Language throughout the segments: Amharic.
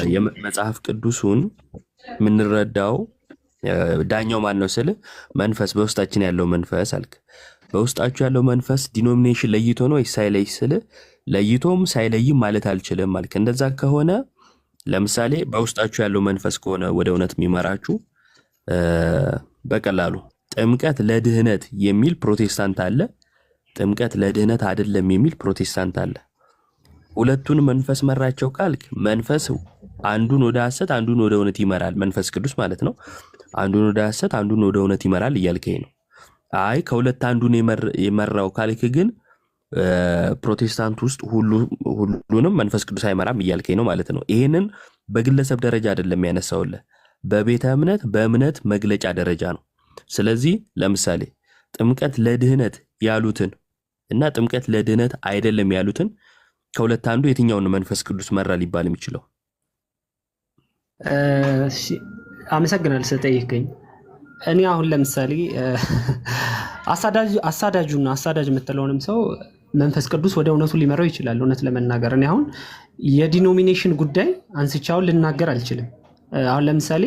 የመጽሐፍ ቅዱሱን የምንረዳው ዳኛው ማን ነው ስል መንፈስ በውስጣችን ያለው መንፈስ አልክ። በውስጣችሁ ያለው መንፈስ ዲኖሚኔሽን ለይቶ ነው ወይስ ሳይለይ ስል ለይቶም ሳይለይም ማለት አልችልም አልክ። እንደዛ ከሆነ ለምሳሌ በውስጣችሁ ያለው መንፈስ ከሆነ ወደ እውነት የሚመራችሁ በቀላሉ ጥምቀት ለድህነት የሚል ፕሮቴስታንት አለ፣ ጥምቀት ለድህነት አይደለም የሚል ፕሮቴስታንት አለ። ሁለቱን መንፈስ መራቸው ካልክ መንፈስ አንዱን ወደ ሐሰት አንዱን ወደ እውነት ይመራል፣ መንፈስ ቅዱስ ማለት ነው። አንዱን ወደ ሐሰት አንዱን ወደ እውነት ይመራል እያልከኝ ነው። አይ ከሁለት አንዱን የመራው ካልክ ግን ፕሮቴስታንት ውስጥ ሁሉንም መንፈስ ቅዱስ አይመራም እያልከኝ ነው ማለት ነው። ይሄንን በግለሰብ ደረጃ አይደለም ያነሳውልህ፣ በቤተ እምነት በእምነት መግለጫ ደረጃ ነው። ስለዚህ ለምሳሌ ጥምቀት ለድህነት ያሉትን እና ጥምቀት ለድህነት አይደለም ያሉትን ከሁለት አንዱ የትኛውን መንፈስ ቅዱስ መራ ሊባል የሚችለው? አመሰግናለሁ ስለጠየቀኝ። እኔ አሁን ለምሳሌ አሳዳጁና አሳዳጅ የምትለውንም ሰው መንፈስ ቅዱስ ወደ እውነቱ ሊመራው ይችላል። እውነት ለመናገር እኔ አሁን የዲኖሚኔሽን ጉዳይ አንስቻውን ልናገር አልችልም። አሁን ለምሳሌ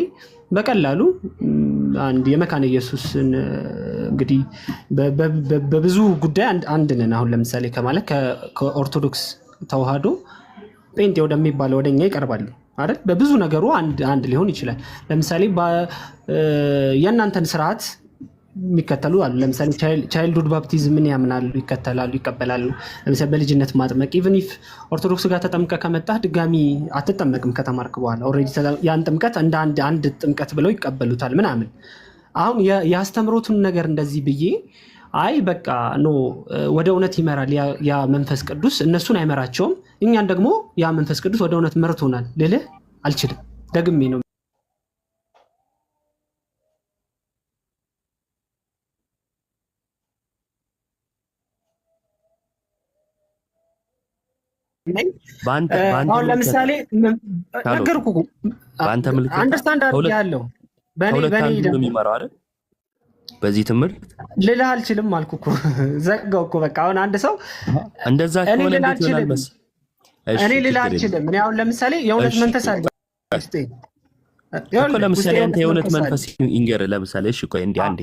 በቀላሉ አንድ የመካነ ኢየሱስን እንግዲህ በብዙ ጉዳይ አንድ ነን። አሁን ለምሳሌ ከማለት ከኦርቶዶክስ ተዋህዶ ጴንጤ ወደሚባለው ወደኛ ይቀርባሉ አይደል? በብዙ ነገሩ አንድ ሊሆን ይችላል። ለምሳሌ የእናንተን ስርዓት የሚከተሉ አሉ። ለምሳሌ ቻይልድሁድ ባፕቲዝምን ያምናሉ፣ ይከተላሉ፣ ይቀበላሉ። ለምሳሌ በልጅነት ማጥመቅ ኢቭን ኢፍ ኦርቶዶክስ ጋር ተጠምቀ ከመጣህ ድጋሚ አትጠመቅም ከተማርክ በኋላ ኦልሬዲ ያን ጥምቀት እንደ አንድ ጥምቀት ብለው ይቀበሉታል ምናምን። አሁን የአስተምሮቱን ነገር እንደዚህ ብዬ አይ በቃ ኖ ወደ እውነት ይመራል ያ መንፈስ ቅዱስ፣ እነሱን አይመራቸውም፣ እኛን ደግሞ ያ መንፈስ ቅዱስ ወደ እውነት መርቶናል ልልህ አልችልም። ደግሜ ነው አሁን ለምሳሌ ነገርኩህ በአንተ ምልክት አንደርስታንድ አድርጌያለሁ። በእኔ የሚመራው አይደል? በዚህ ትምህርት ልልህ አልችልም አልኩህ እኮ ዘጋው እኮ በቃ። አሁን አንድ ሰው እንደዛ ከሆነ እንዴት ይሆናል መሰለህ? እኔ ልልህ አልችልም። እኔ አሁን ለምሳሌ የእውነት መንፈስ አለ እኮ። ለምሳሌ አንተ የእውነት መንፈስ ይንገር ለምሳሌ። እሺ ቆይ እንዴ አንዴ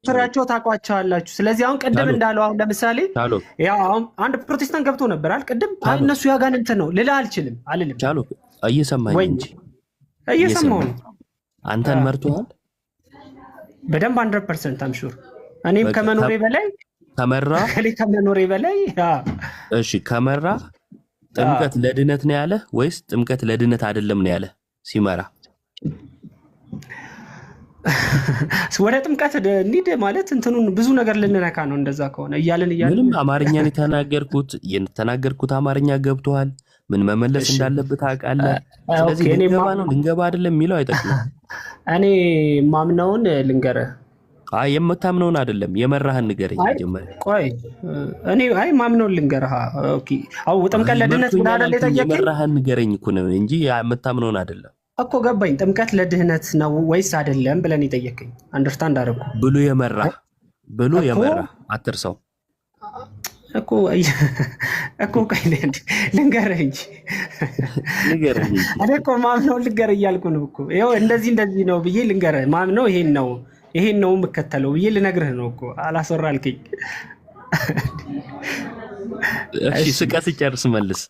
ስራቸው ታውቋቸዋላችሁ። ስለዚህ አሁን ቅድም እንዳለው አሁን ለምሳሌ ያው አሁን አንድ ፕሮቴስታንት ገብቶ ነበር አይደል? ቅድም አይ እነሱ ያጋንንት ነው ልልህ አልችልም አልልም። ቻሉ እየሰማኝ እንጂ እየሰማሁ ነው። አንተን መርቶሃል በደንብ 100% አም ሹር። እኔም ከመኖሬ በላይ ከመራ ከመኖሬ በላይ እሺ ከመራ ጥምቀት ለድነት ነው ያለ ወይስ ጥምቀት ለድነት አይደለም ነው ያለ ሲመራ? ወደ ጥምቀት እንሂድ ማለት እንትኑን ብዙ ነገር ልንነካ ነው። እንደዛ ከሆነ እያልን ምንም አማርኛን የተናገርኩት አማርኛ ገብቶሃል? ምን መመለስ እንዳለበት ታውቃለህ? ስለዚህ ልንገባ ነው ልንገባ አይደለም የሚለው አይጠቅምም። እኔ ማምነውን ልንገርህ። አይ የምታምነውን አይደለም የመራህን ንገረኝ መጀመሪያ። ቆይ እኔ አይ ማምነውን ልንገርህ። ኦኬ አው ጥምቀት ለድነት ምን አይደል የጠየቀኝ? የመራህን ንገረኝ እኮ ነው እንጂ የምታምነውን አይደለም እኮ። ገባኝ። ጥምቀት ለድህነት ነው ወይስ አይደለም ብለን የጠየቀኝ አንደርስታንድ አደረኩ። ብሎ የመራ አትርሰው እኮ ቆይ ልንገርህ እንጂ እኔ እኮ ማምነው ልንገርህ እያልኩ ነው እኮ። ይኸው እንደዚህ ነው ብዬ ልንገርህ። ማምነው ይሄን ነው የምከተለው ብዬ ልነግርህ ነው እኮ። አላስወራ አልከኝ። እሺ ስቀስ ጨርስ መልስ።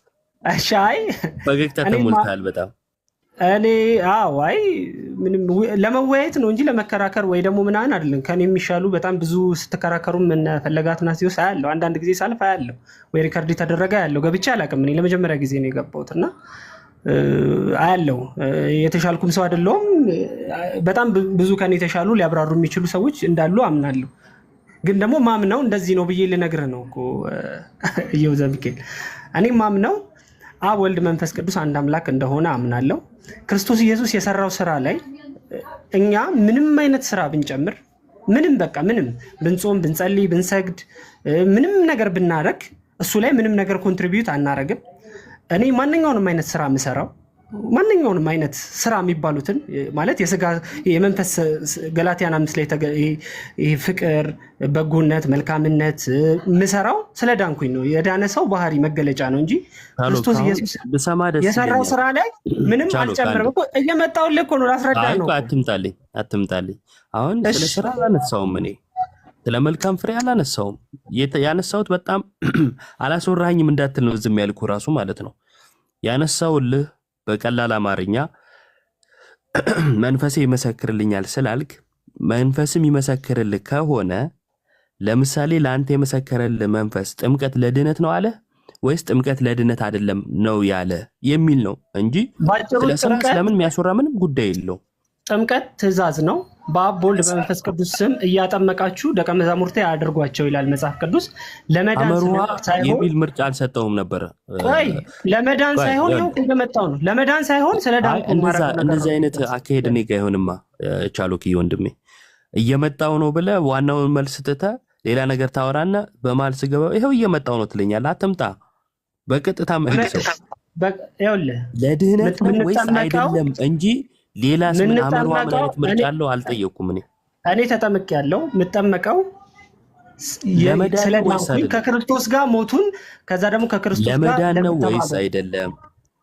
እሺ አይ ፈገግታ ተሞልተሃል በጣም። እኔ አይ ምንም ለመወያየት ነው እንጂ ለመከራከር ወይ ደግሞ ምናምን አይደለም። ከኔ የሚሻሉ በጣም ብዙ ስትከራከሩ ምን ፈለጋትና ሲወስ አያለሁ። አንዳንድ ጊዜ ሳልፍ አያለሁ ወይ ሪከርድ ተደረገ ያለው ገብቼ አላውቅም። እኔ ለመጀመሪያ ጊዜ ነው የገባሁትና አያለሁ። የተሻልኩም ሰው አይደለሁም። በጣም ብዙ ከኔ የተሻሉ ሊያብራሩ የሚችሉ ሰዎች እንዳሉ አምናለሁ። ግን ደግሞ ማምነው እንደዚህ ነው ብዬ ልነግርህ ነው እኮ እየው ዘሚካኤል። እኔ ማምነው አብ ወልድ መንፈስ ቅዱስ አንድ አምላክ እንደሆነ አምናለሁ። ክርስቶስ ኢየሱስ የሰራው ስራ ላይ እኛ ምንም አይነት ስራ ብንጨምር ምንም በቃ ምንም ብንጾም ብንጸልይ ብንሰግድ ምንም ነገር ብናረግ እሱ ላይ ምንም ነገር ኮንትሪቢዩት አናረግም። እኔ ማንኛውንም አይነት ስራ የምሰራው ማንኛውንም አይነት ስራ የሚባሉትን ማለት የስጋ የመንፈስ ገላትያን 5 ላይ ፍቅር፣ በጎነት፣ መልካምነት ምሰራው ስለ ዳንኩኝ ነው። የዳነ ሰው ባህሪ መገለጫ ነው እንጂ ክርስቶስ ኢየሱስ የሰራው ስራ ላይ ምንም አልጨምርም እኮ። እየመጣሁልህ እኮ ነው ላስረዳ ነው። አትምጣልኝ። አሁን ስለ ስራ አላነሳውም፣ እኔ ስለ መልካም ፍሬ አላነሳውም። ያነሳሁት በጣም አላስወራኝም እንዳትል ነው ዝም ያልኩ ራሱ ማለት ነው ያነሳውልህ በቀላል አማርኛ መንፈሴ ይመሰክርልኛል ስላልክ መንፈስም ይመሰክርልህ ከሆነ ለምሳሌ ለአንተ የመሰከረልህ መንፈስ ጥምቀት ለድነት ነው አለ ወይስ ጥምቀት ለድነት አይደለም ነው ያለ የሚል ነው እንጂ ስለ ስራ ስለምን የሚያስወራ ምንም ጉዳይ የለው። ጥምቀት ትእዛዝ ነው። በአብ በወልድ በመንፈስ ቅዱስ ስም እያጠመቃችሁ ደቀ መዛሙርቴ አድርጓቸው ይላል መጽሐፍ ቅዱስ። ለመዳን ሳይሆን የሚል ምርጫ አልሰጠውም ነበር። ቆይ ለመዳን ሳይሆን ነው እንደመጣው ነው። ለመዳን ሳይሆን ስለ ዳንኩ እንደዚህ አይነት አካሄድ እኔ ጋር አይሆንማ። ቻሎኪ ወንድሜ እየመጣው ነው ብለህ ዋናውን መልስ ትተህ ሌላ ነገር ታወራና በመሀል ስገባ ይኸው እየመጣው ነው ትለኛለህ። አትምጣ፣ በቀጥታ መልሰው። ይኸውልህ ለድህነት ወይስ አይደለም እንጂ ሌላ ምን አመሩ ማለት ምርጫ አለው አልጠየቁም። እኔ ተጠምቄያለሁ። የምጠመቀው ስለዳንኩኝ ከክርስቶስ ጋር ሞቱን ከዛ ደግሞ ከክርስቶስ ጋር ለመዳን ነው ወይስ አይደለም?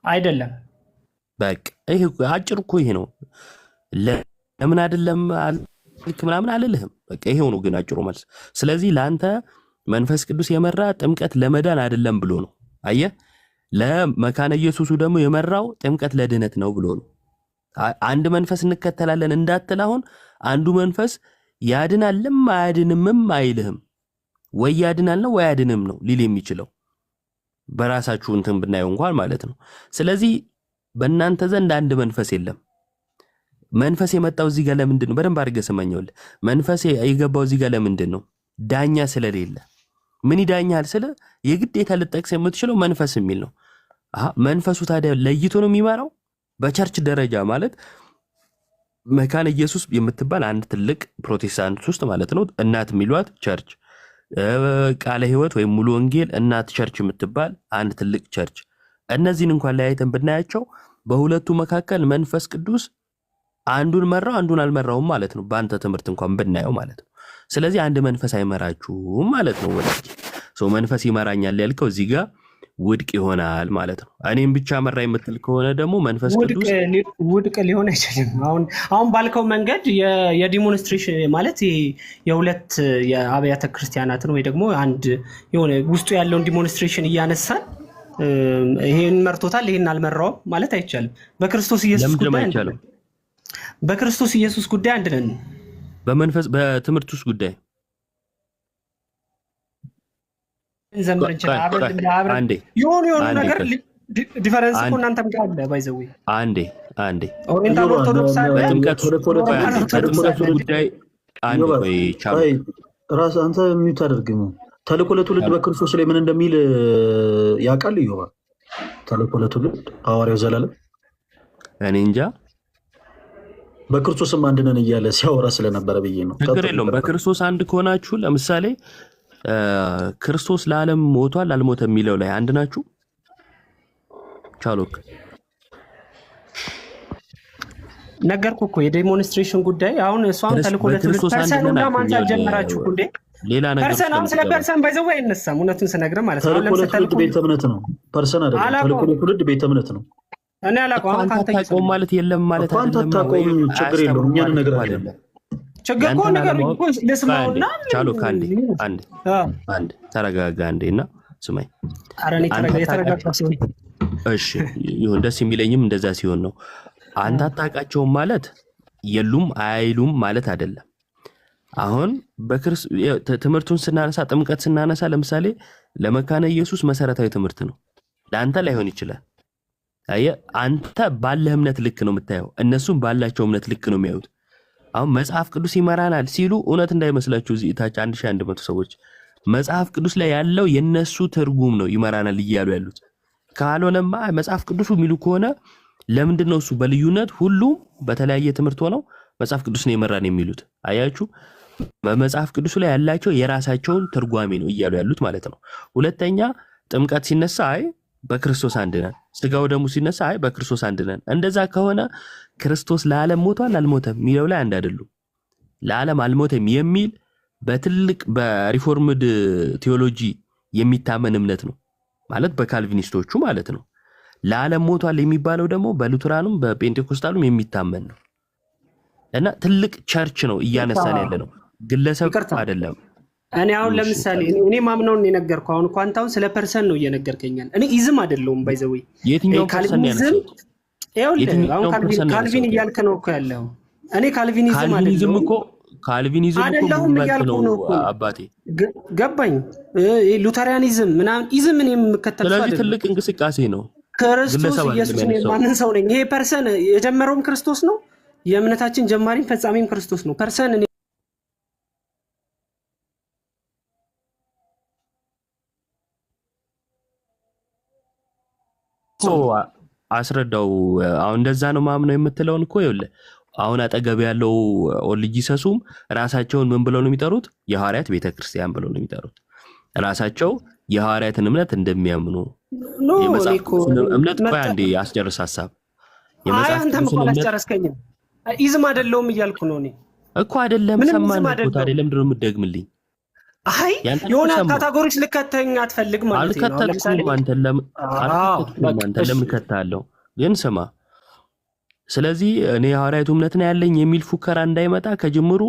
አይደለም። በቃ ይሄ አጭር እኮ ይሄ ነው። ለምን አይደለም አልክ ምናምን አልልህም። በቃ ይሄው ነው ግን አጭሩ መልስ። ስለዚህ ለአንተ መንፈስ ቅዱስ የመራ ጥምቀት ለመዳን አይደለም ብሎ ነው። አየህ፣ ለመካነ ኢየሱሱ ደግሞ የመራው ጥምቀት ለድህነት ነው ብሎ ነው። አንድ መንፈስ እንከተላለን እንዳትል አሁን አንዱ መንፈስ ያድናልም አያድንምም አይልህም። ወይ ያድናል ነው ወይ ያድንም ነው ሊል የሚችለው በራሳችሁ እንትን ብናየው እንኳን ማለት ነው። ስለዚህ በእናንተ ዘንድ አንድ መንፈስ የለም። መንፈስ የመጣው እዚህ ጋር ለምንድን ነው? በደንብ አድርገህ ስማኝ። መንፈስ የገባው እዚህ ጋር ለምንድን ነው? ዳኛ ስለሌለ። ምን ይዳኛል ስለ የግዴታ ልጠቅስ የምትችለው መንፈስ የሚል ነው። መንፈሱ ታዲያ ለይቶ ነው የሚመራው። በቸርች ደረጃ ማለት መካነ ኢየሱስ የምትባል አንድ ትልቅ ፕሮቴስታንት ውስጥ ማለት ነው እናት የሚሏት ቸርች፣ ቃለ ሕይወት ወይም ሙሉ ወንጌል እናት ቸርች የምትባል አንድ ትልቅ ቸርች። እነዚህን እንኳን ለያይተን ብናያቸው በሁለቱ መካከል መንፈስ ቅዱስ አንዱን መራው አንዱን አልመራውም ማለት ነው፣ በአንተ ትምህርት እንኳን ብናየው ማለት ነው። ስለዚህ አንድ መንፈስ አይመራችሁም ማለት ነው። ወላሂ መንፈስ ይመራኛል ያልከው እዚህ ጋር ውድቅ ይሆናል ማለት ነው። እኔም ብቻ መራ የምትል ከሆነ ደግሞ መንፈስ ቅዱስ ውድቅ ሊሆን አይችልም። አሁን ባልከው መንገድ የዲሞንስትሬሽን ማለት የሁለት የአብያተ ክርስቲያናትን ወይ ደግሞ አንድ የሆነ ውስጡ ያለውን ዲሞንስትሬሽን እያነሳን ይሄን መርቶታል ይሄን አልመራውም ማለት አይቻልም። በክርስቶስ ኢየሱስ ጉዳይ አንድ ነን። በመንፈስ በትምህርት ውስጥ ጉዳይ የሆኑ ነገር ዲፈረንስ እኮ እናንተም ጋር አለ። ባይዘው አንዴ ኦሪየንታል ኦርቶዶክስ ጉዳይ ራስ አንተ ሚዩት አድርግም። ተልእኮ ለትውልድ በክርስቶስ ላይ ምን እንደሚል ያውቃል። ይሆባ ተልእኮ ለትውልድ ሐዋርያው ዘላለም እኔ እንጃ በክርስቶስም አንድ ነን እያለ ሲያወራ ስለነበረ ብዬ ነው። ችግር የለውም። በክርስቶስ አንድ ከሆናችሁ ለምሳሌ ክርስቶስ ለዓለም ሞቷል አልሞተም የሚለው ላይ አንድ ናችሁ? ቻሎክ ነገርኩህ እኮ የዴሞንስትሬሽን ጉዳይ። አሁን እሷም ተልእኮ ለትውልድ ፐርሰን እና ማንሳት ጀመራችሁ እንዴ? ሌላ ነገር ፐርሰን ስለ ፐርሰን ባይዘው አይነሳም። እውነቱን ስነግርህ ማለት ነው። ተልእኮ ለትውልድ ቤተ እምነት ነው። ፐርሰን አይደለም። ተልእኮ ለትውልድ ቤተ እምነት ነው። እኔ አላውቀውም። አንተ ታቆም ማለት የለም ማለት አይደለም። አንተ ታቆም ችግር የለውም። እኛ ነገር አይደለም ችግር እኮ ነገር እኮ ለስማውና ቻሎክ አንዴ ተረጋጋ አንዴና ስማኝ። አረኔ ተረጋጋ ሲሆን እሺ ይሁን። ደስ የሚለኝም እንደዛ ሲሆን ነው። አንተ አታውቃቸውም ማለት የሉም አይሉም ማለት አይደለም። አሁን ትምህርቱን ስናነሳ ጥምቀት ስናነሳ ለምሳሌ ለመካነ ኢየሱስ መሰረታዊ ትምህርት ነው። ለአንተ ላይሆን ይችላል። አየህ አንተ ባለህ እምነት ልክ ነው የምታየው፣ እነሱም ባላቸው እምነት ልክ ነው የሚያዩት። አሁን መጽሐፍ ቅዱስ ይመራናል ሲሉ እውነት እንዳይመስላችሁ እዚህ ታች 1100 ሰዎች መጽሐፍ ቅዱስ ላይ ያለው የነሱ ትርጉም ነው ይመራናል እያሉ ያሉት። ካልሆነማ መጽሐፍ ቅዱሱ የሚሉ ከሆነ ለምንድን ነው እሱ በልዩነት ሁሉም በተለያየ ትምህርት ሆነው መጽሐፍ ቅዱስ ነው የመራን የሚሉት? አያችሁ፣ በመጽሐፍ ቅዱስ ላይ ያላቸው የራሳቸውን ትርጓሜ ነው እያሉ ያሉት ማለት ነው። ሁለተኛ ጥምቀት ሲነሳ አይ በክርስቶስ አንድ ነን፣ ስጋው ደግሞ ሲነሳ አይ በክርስቶስ አንድ ነን። እንደዛ ከሆነ ክርስቶስ ለዓለም ሞቷል አልሞተም የሚለው ላይ አንድ አይደሉም። ለዓለም አልሞተም የሚል በትልቅ በሪፎርምድ ቴዎሎጂ የሚታመን እምነት ነው ማለት በካልቪኒስቶቹ ማለት ነው። ለዓለም ሞቷል የሚባለው ደግሞ በሉትራኑም በጴንጤኮስታሉም የሚታመን ነው እና ትልቅ ቸርች ነው እያነሳን ያለ ነው፣ ግለሰብ አይደለም። እኔ አሁን ለምሳሌ እኔ ማምነውን የነገርኩህ አሁን ኳንታውን ስለ ፐርሰን ነው እየነገርከኛል። እኔ ኢዝም አይደለሁም ባይዘው የትኛው ፐርሰን ያነሳው? ካልቪን እያልክ ነው እኮ ያለው። እኔ ካልቪኒዝም አይደለም እኮ ካልቪኒዝም እኮ ነው አባቴ ገባኝ። ሉተራኒዝም ምናምን ኢዝም እኔ የምከተል ሰው አይደለም። ትልቅ እንቅስቃሴ ነው። ክርስቶስ ኢየሱስ ነው ማንን ሰው ነኝ? ይሄ ፐርሰን የጀመረውም ክርስቶስ ነው፣ የእምነታችን ጀማሪም ፈጻሚም ክርስቶስ ነው። ፐርሰን እኔ አስረዳው። አሁን እንደዛ ነው ማምነው የምትለውን እኮ ይኸውልህ፣ አሁን አጠገብ ያለው ኦልጂሰሱም ራሳቸውን ምን ብለው ነው የሚጠሩት? የሐዋርያት ቤተክርስቲያን ብለው ነው የሚጠሩት። ራሳቸው የሐዋርያትን እምነት እንደሚያምኑ እምነት ቆይ አንዴ አስጨርስ ሀሳብ። አንተም እኮ አላስጨረስከኝም። ኢዝም አይደለሁም እያልኩ ነው እኔ እኮ አይደለም። ሰማን እኮ ታዲያ ለምንድን ነው የምትደግምልኝ? አይ የሆነ ካታጎሪዎች ልከተኝ አትፈልግ ማለት ነው። አልከተትኩም። አንተ ለምን ከተሃለሁ? ግን ስማ፣ ስለዚህ እኔ የሐዋርያቱ እምነት ነው ያለኝ የሚል ፉከራ እንዳይመጣ ከጅምሩ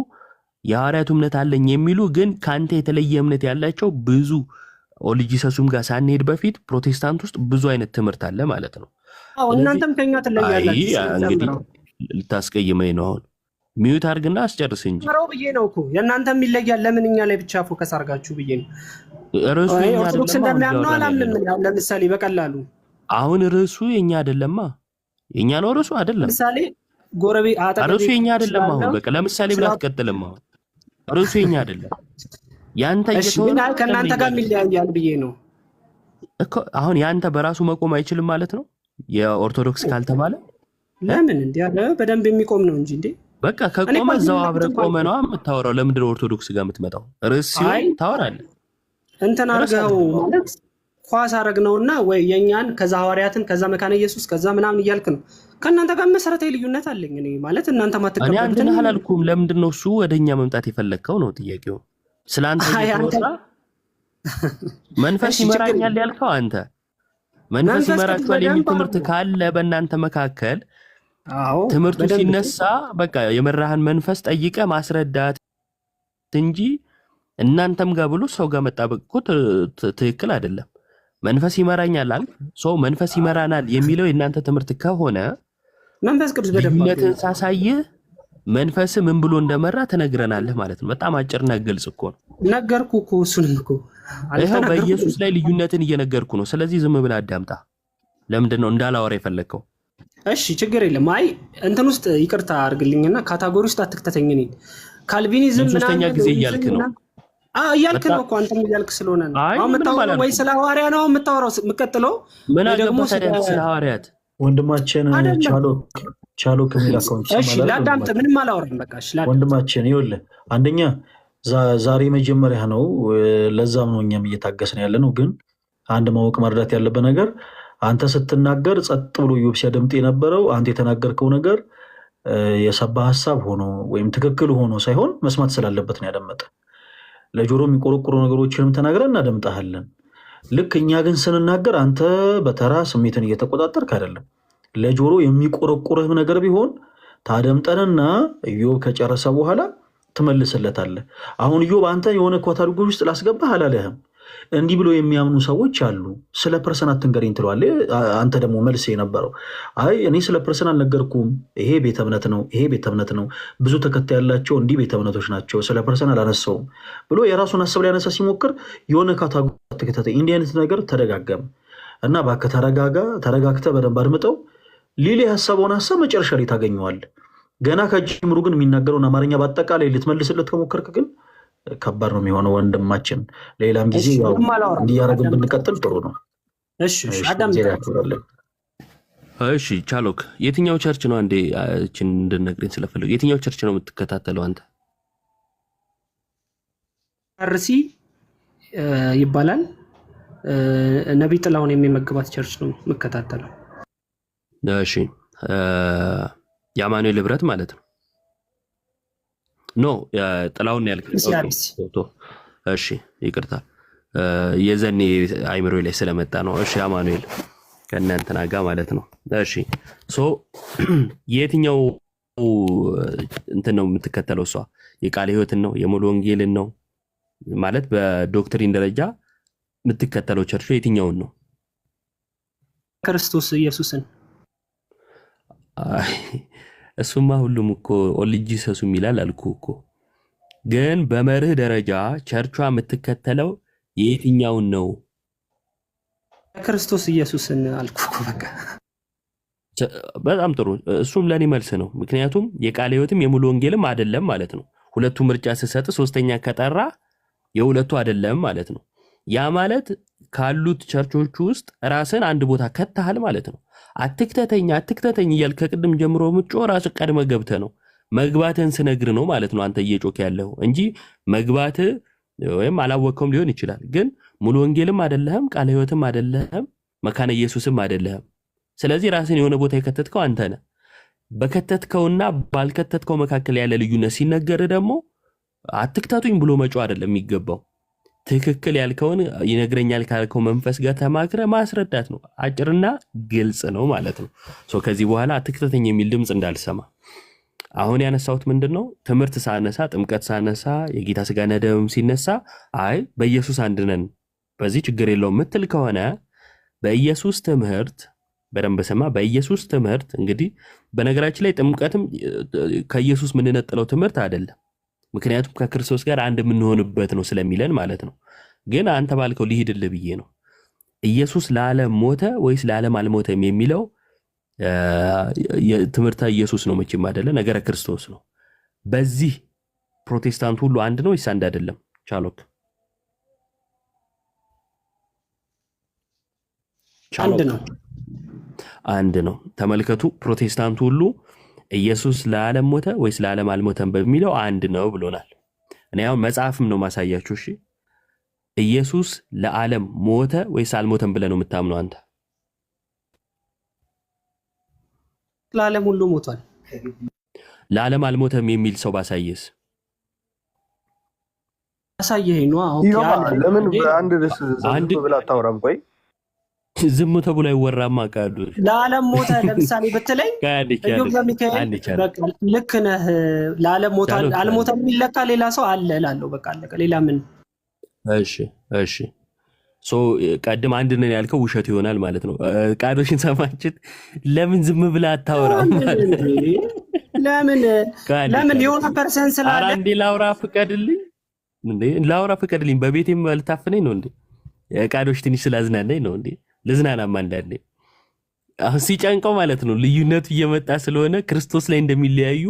የሐዋርያቱ እምነት አለኝ የሚሉ ግን ካንተ የተለየ እምነት ያላቸው ብዙ ኦልጂሰሱም ጋር ሳንሄድ በፊት ፕሮቴስታንት ውስጥ ብዙ አይነት ትምህርት አለ ማለት ነው። አዎ እናንተም ከኛ ትለያላችሁ። እንግዲህ ልታስቀይመኝ ነው አሁን። ሚዩት አድርግና አስጨርስ እንጂ አራው ብዬ ነው እኮ የእናንተም ይለያል። ለምን እኛ ላይ ብቻ ፎከስ አድርጋችሁ ብዬ ነው። ርዕሱ የኛ ኦርቶዶክስ እንደሚያምነው አላምንም። ለምሳሌ በቀላሉ አሁን ርዕሱ የኛ አይደለማ። የኛ ነው ርዕሱ አይደለም። ለምሳሌ ጎረቤ አጠገብ ርዕሱ የኛ አይደለም። አሁን በቃ ለምሳሌ ብላ አትቀጥልም። አሁን ርዕሱ የኛ አይደለም። ያንተ እየተወራ ከእናንተ ጋር የሚለያያል ብዬ ነው እኮ። አሁን ያንተ በራሱ መቆም አይችልም ማለት ነው የኦርቶዶክስ ካልተባለ። ለምን እንዴ ያለ በደንብ የሚቆም ነው እንጂ እንዴ በቃ ከቆመ እዛው አብረን ቆመ ነው የምታወራው። ለምንድን ነው ኦርቶዶክስ ጋር የምትመጣው? ርዕስ ሲሆን ታወራለህ። እንትን አድርገው ማለት ኳስ አረግነውና ወይ የኛን ከዛ ሐዋርያትን ከዛ መካነ ኢየሱስ ከዛ ምናምን እያልክ ነው። ከእናንተ ጋር መሰረታዊ ልዩነት አለኝ እኔ ማለት እናንተ ማትቀበሉት። እኔ አንተን አላልኩም። ለምንድን ነው እሱ ወደኛ መምጣት የፈለግከው ነው ጥያቄው። ስላንተ መንፈስ ይመራኛል ያልከው አንተ መንፈስ ይመራችኋል የሚል ትምህርት ካለ በእናንተ መካከል ትምህርቱ ሲነሳ በቃ የመራህን መንፈስ ጠይቀ ማስረዳት እንጂ እናንተም ጋር ብሎ ሰው ጋር መጣበቅ እኮ ትክክል አይደለም። መንፈስ ይመራኛል አልክ። ሰው መንፈስ ይመራናል የሚለው የእናንተ ትምህርት ከሆነ መንፈስ ቅዱስ ልዩነትን ሳሳይህ መንፈስ ምን ብሎ እንደመራ ትነግረናለህ ማለት ነው። በጣም አጭርና ግልጽ እኮ ነው። ነገርኩህ እኮ እሱንም እኮ ይኸው በኢየሱስ ላይ ልዩነትን እየነገርኩ ነው። ስለዚህ ዝም ብለህ አዳምጣ። ለምንድን ነው እንዳላወራ የፈለግከው? እሺ ችግር የለም። አይ እንትን ውስጥ ይቅርታ አድርግልኝና ካታጎሪ ውስጥ አትክተተኝ። እኔ ካልቪኒዝም ሶስተኛ ጊዜ እያልክ ነው እያልክ ነው እኮ አንተም እያልክ ስለሆነ ነው። አሁን የምታወራው ወይ ስለ ሐዋርያ ነው የምታወራው የምትቀጥለው ምን ደግሞ ስለ ሐዋርያት ወንድማችን ቻሎ ከሚል አካውንት እሺ ላዳምጥ። ምንም አላወራም። በቃ እሺ ላዳምጥ። ወንድማችን ይኸውልህ፣ አንደኛ ዛሬ መጀመሪያ ነው፣ ለዛም ነው እኛም እየታገስን ያለ ነው። ግን አንድ ማወቅ መረዳት ያለበት ነገር አንተ ስትናገር ጸጥ ብሎ ኢዮብ ሲያደምጥ የነበረው አንተ የተናገርከው ነገር የሰባ ሐሳብ ሆኖ ወይም ትክክል ሆኖ ሳይሆን መስማት ስላለበት ነው ያደመጠ። ለጆሮ የሚቆረቁሩ ነገሮችንም ተናግረን እናደምጣለን። ልክ እኛ ግን ስንናገር አንተ በተራ ስሜትን እየተቆጣጠርክ አይደለም። ለጆሮ የሚቆረቁርህ ነገር ቢሆን ታደምጠንና ኢዮብ ከጨረሰ በኋላ ትመልስለታለህ። አሁን ኢዮብ አንተ የሆነ ካታጎሪ ውስጥ ላስገባህ አላለህም። እንዲህ ብሎ የሚያምኑ ሰዎች አሉ። ስለ ፐርሰን አትንገረኝ ትለዋለህ። አንተ ደግሞ መልስ የነበረው አይ እኔ ስለ ፐርሰን አልነገርኩም፣ ይሄ ቤተ እምነት ነው፣ ይሄ ቤተ እምነት ነው፣ ብዙ ተከታይ ያላቸው እንዲህ ቤተ እምነቶች ናቸው፣ ስለ ፐርሰን አላነሳውም ብሎ የራሱን ሀሳብ ሊያነሳ ሲሞክር የሆነ ካታጎሪ ተከታታይ እንዲህ አይነት ነገር ተደጋገመ እና እባክህ ተረጋጋ፣ ተረጋግተህ በደንብ አድምጠው ሊሌ ሀሳቡን ሀሳብ መጨረሻ ላይ ታገኘዋለህ። ገና ከጅምሩ ግን የሚናገረውን አማርኛ በአጠቃላይ ልትመልስለት ከሞከርክ ግን ከባድ ነው የሚሆነው ወንድማችን። ሌላም ጊዜ እንዲያደረግን ብንቀጥል ጥሩ ነው። እሺ አዳምጣለሁ። እሺ ቻሎክ የትኛው ቸርች ነው? አንዴ እቺን እንድነግረኝ ስለፈለጉ የትኛው ቸርች ነው የምትከታተለው አንተ? አርሲ ይባላል። ነብይ ጥላሁን የሚመግባት ቸርች ነው የምከታተለው። እሺ የአማኑኤል ህብረት ማለት ነው? ኖ ጥላሁን ያልከኝ። እሺ ይቅርታ የዘኔ አይምሮ ላይ ስለመጣ ነው። እሺ አማኑኤል ከእናንተና ጋር ማለት ነው። እሺ ሶ የትኛው እንትን ነው የምትከተለው? እሷ የቃለ ህይወትን ነው የሙሉ ወንጌልን ነው ማለት በዶክትሪን ደረጃ የምትከተለው ቸርቹ የትኛውን ነው? ክርስቶስ ኢየሱስን። እሱማ ሁሉም እኮ ኦንሊ ጂሰስ ይላል አልኩ እኮ። ግን በመርህ ደረጃ ቸርቿ የምትከተለው የትኛውን ነው? ክርስቶስ ኢየሱስን አልኩ እኮ በቃ። በጣም ጥሩ። እሱም ለኔ መልስ ነው። ምክንያቱም የቃለ ህይወትም የሙሉ ወንጌልም አይደለም ማለት ነው። ሁለቱ ምርጫ ስሰጥ ሶስተኛ ከጠራ የሁለቱ አይደለም ማለት ነው። ያ ማለት ካሉት ቸርቾች ውስጥ ራስን አንድ ቦታ ከተሃል ማለት ነው። አትክተተኝ እያልክ ከቅድም ጀምሮ ምጮ ራስ ቀድመ ገብተህ ነው መግባትን ስነግር ነው ማለት ነው አንተ እየጮክ ያለው እንጂ መግባት ወይም አላወቀውም ሊሆን ይችላል። ግን ሙሉ ወንጌልም አይደለህም፣ ቃለ ህይወትም አይደለህም፣ መካነ ኢየሱስም አይደለህም። ስለዚህ ራስን የሆነ ቦታ የከተትከው አንተ ነህ። በከተትከውና ባልከተትከው መካከል ያለ ልዩነት ሲነገር ደግሞ አትክተቱኝ ብሎ መጮ አይደለም የሚገባው። ትክክል ያልከውን ይነግረኛል ካልከው መንፈስ ጋር ተማክረ ማስረዳት ነው። አጭርና ግልጽ ነው ማለት ነው። ከዚህ በኋላ አትክተተኝ የሚል ድምፅ እንዳልሰማ። አሁን ያነሳሁት ምንድነው? ትምህርት ሳነሳ፣ ጥምቀት ሳነሳ፣ የጌታ ስጋና ደም ሲነሳ አይ በኢየሱስ አንድ ነን በዚህ ችግር የለውም ምትል ከሆነ በኢየሱስ ትምህርት በደንብ ሰማ። በኢየሱስ ትምህርት እንግዲህ በነገራችን ላይ ጥምቀትም ከኢየሱስ የምንነጥለው ትምህርት አይደለም። ምክንያቱም ከክርስቶስ ጋር አንድ የምንሆንበት ነው ስለሚለን ማለት ነው። ግን አንተ ባልከው ሊሄድልህ ብዬ ነው። ኢየሱስ ለዓለም ሞተ ወይስ ለዓለም አልሞተም የሚለው ትምህርተ ኢየሱስ ነው መቼም አይደለ፣ ነገረ ክርስቶስ ነው። በዚህ ፕሮቴስታንት ሁሉ አንድ ነው ወይስ አንድ አይደለም? ቻሎክ አንድ ነው። አንድ ነው። ተመልከቱ፣ ፕሮቴስታንት ሁሉ ኢየሱስ ለዓለም ሞተ ወይስ ለዓለም አልሞተም በሚለው አንድ ነው ብሎናል። እኔ አሁን መጽሐፍም ነው ማሳያችሁ። እሺ ኢየሱስ ለዓለም ሞተ ወይስ አልሞተም ብለህ ነው የምታምነው አንተ? ለዓለም ሁሉ ሞቷል። ለዓለም አልሞተም የሚል ሰው ባሳየስ? አሳየኝ ነው። ለምን በአንድ ርዕስ ዝም ብለህ አታወራም? ቆይ ዝም ተብሎ አይወራማ። ቃሉ ለዓለም ሞተ ለምሳሌ ብትለኝ ልክ ነህ። ለዓለም ሞተ አልሞተም የሚለካ ሌላ ሰው አለ እላለሁ። በቃ አለቀ። ሌላ ምን? እሺ ቀድም አንድ ነን ያልከው ውሸት ይሆናል ማለት ነው። ቃዶሽን ሰማችት። ለምን ዝም ብለህ አታወራም? ለምን የሆነ ፐርሰን ስላለ እንዴ ላውራ ፍቀድልኝ። በቤቴም ልታፍነኝ ነው እንዴ? ቃዶሽ ትንሽ ስላዝናናኝ ነው እንዴ? ልዝናናማ አንዳንዴ። አሁን ሲጨንቀው ማለት ነው ልዩነቱ እየመጣ ስለሆነ ክርስቶስ ላይ እንደሚለያዩ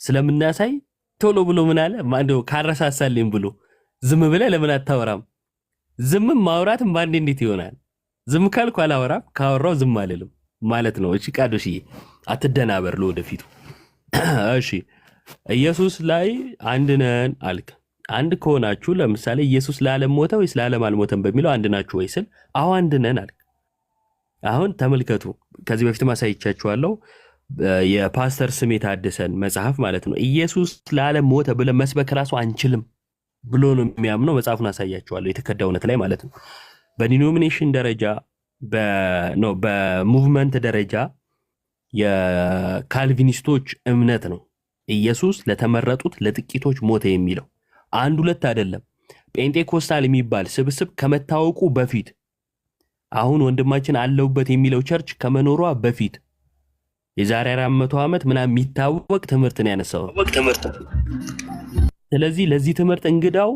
ስለምናሳይ ቶሎ ብሎ ምን አለ ማንዶ ካረሳሳልኝ ብሎ ዝም ብለህ ለምን አታወራም? ዝምም ማውራትም ባንዴ እንዴት ይሆናል? ዝም ካልኩ አላወራም፣ ካወራው ዝም አልልም ማለት ነው። እሺ ቃዶሽዬ አትደናበር ለወደፊቱ። እሺ ኢየሱስ ላይ አንድ ነን አልክ። አንድ ከሆናችሁ ለምሳሌ ኢየሱስ ለዓለም ሞተ ወይስ ለዓለም አልሞተም በሚለው አንድ ናችሁ ወይ ስል አዎ አንድ ነን አልክ። አሁን ተመልከቱ፣ ከዚህ በፊት ማሳይቻችኋለሁ የፓስተር ስሜ ታደሰን መጽሐፍ ማለት ነው። ኢየሱስ ለዓለም ሞተ ብለን መስበክ ራሱ አንችልም ብሎ ነው የሚያምነው። መጽሐፉን አሳያችኋለሁ የተከዳ እውነት ላይ ማለት ነው። በዲኖሚኔሽን ደረጃ በሙቭመንት ደረጃ የካልቪኒስቶች እምነት ነው ኢየሱስ ለተመረጡት ለጥቂቶች ሞተ የሚለው። አንድ ሁለት አይደለም። ጴንጤኮስታል የሚባል ስብስብ ከመታወቁ በፊት አሁን ወንድማችን አለውበት የሚለው ቸርች ከመኖሯ በፊት የዛሬ 400 ዓመት ምናምን የሚታወቅ ትምህርት ነው ያነሳው። ስለዚህ ለዚህ ትምህርት እንግዳው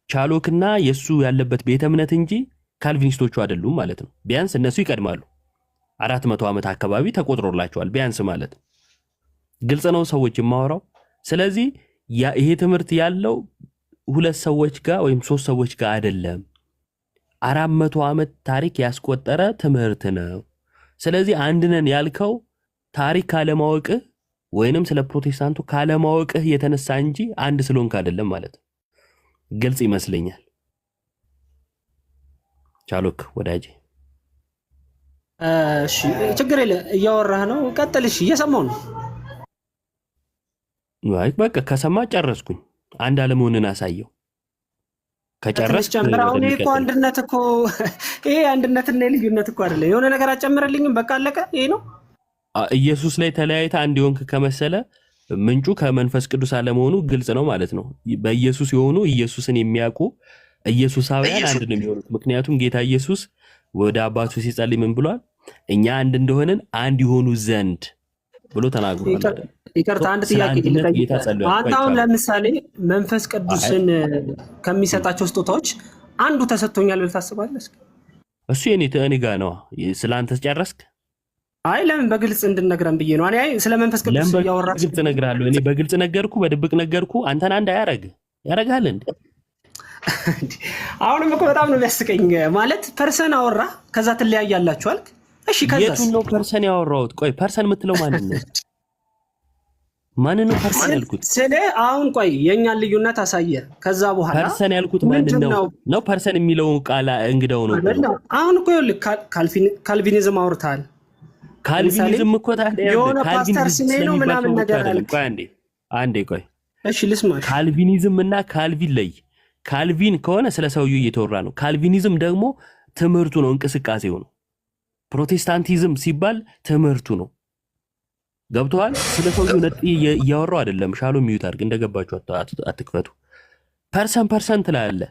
ቻሎክና የሱ ያለበት ቤተ እምነት እንጂ ካልቪኒስቶቹ አይደሉም ማለት ነው። ቢያንስ እነሱ ይቀድማሉ። 400 ዓመት አካባቢ ተቆጥሮላቸዋል ቢያንስ ማለት ነው። ግልጽ ነው ሰዎች የማወራው። ስለዚህ ይሄ ትምህርት ያለው ሁለት ሰዎች ጋር ወይም ሶስት ሰዎች ጋር አይደለም። 400 ዓመት ታሪክ ያስቆጠረ ትምህርት ነው። ስለዚህ አንድነን ያልከው ታሪክ ካለማወቅህ ወይንም ስለ ፕሮቴስታንቱ ካለማወቅህ የተነሳ እንጂ አንድ ስለሆንክ አይደለም ማለት ነው። ግልጽ ይመስለኛል። ቻሎክ ወዳጄ እሺ ችግር የለ እያወራህ ነው ቀጥል። እሺ እየሰማሁ ነው። አይ በቃ ከሰማ ጨረስኩኝ። አንድ አለመሆንን አሳየው። ከጨረስ ጨምራው ነው እኮ አንድነት እኮ ይሄ አንድነትና ልዩነት እኮ አይደለም። የሆነ ነገር አጨምረልኝም በቃ አለቀ። ይሄ ነው ኢየሱስ ላይ ተለያይታ አንድ ይሆንክ ከመሰለ ምንጩ ከመንፈስ ቅዱስ አለመሆኑ ግልጽ ነው ማለት ነው። በኢየሱስ የሆኑ ኢየሱስን የሚያውቁ ኢየሱሳውያን አንድ ነው የሚሆኑት። ምክንያቱም ጌታ ኢየሱስ ወደ አባቱ ሲጸልይ ምን ብሏል? እኛ አንድ እንደሆነን አንድ ይሆኑ ዘንድ ብሎ ተናግሯል። ይቅርታ አንድ ጥያቄ ልጠይቅ። አንተ አሁን ለምሳሌ መንፈስ ቅዱስን ከሚሰጣቸው ስጦታዎች አንዱ ተሰጥቶኛል ብለህ ታስባለህ? እሱ እኔ ጋር ነው። ስለአንተ ጨረስክ? አይ ለምን በግልጽ እንድነግረን ብዬ ነው። እኔ ስለ መንፈስ ቅዱስ እያወራህ በግልጽ እነግርሃለሁ። እኔ በግልጽ ነገርኩ፣ በድብቅ ነገርኩ። አንተን አንድ ያረጋል እንዴ? አሁንም እኮ በጣም ነው የሚያስቀኝ። ማለት ፐርሰን አወራ ከዛ ትለያያላችሁ አልክ። እሺ ከዛስ የቱን ነው ፐርሰን ያወራሁት? ቆይ ፐርሰን የምትለው ማንን ነው? ማንን ነው ፐርሰን ያልኩት? ስለ አሁን ቆይ የኛን ልዩነት አሳየ። ከዛ በኋላ ፐርሰን ያልኩት ማንን ነው? ነው ፐርሰን የሚለው ቃል እንግዳው ነው። አሁን እኮ ይኸውልህ ካልቪኒዝም አውርታል። ካልቪኒዝም እኮ ታዲያ የሆነ ፓስተር ስሜ ነው ምናምን ነገር አለ። ቆይ አንዴ ቆይ እሺ ልስማሽ። ካልቪኒዝም እና ካልቪን ለይ። ካልቪን ከሆነ ስለ ሰውየው እየተወራ ነው። ካልቪኒዝም ደግሞ ትምህርቱ ነው፣ እንቅስቃሴው ነው። ፕሮቴስታንቲዝም ሲባል ትምህርቱ ነው። ገብቶሃል? ስለ ሰውየው ነጥ እያወራው አይደለም። ሻሎ ሚዩት አድርግ፣ እንደገባችሁ አትክፈቱ። ፐርሰን ትላለህ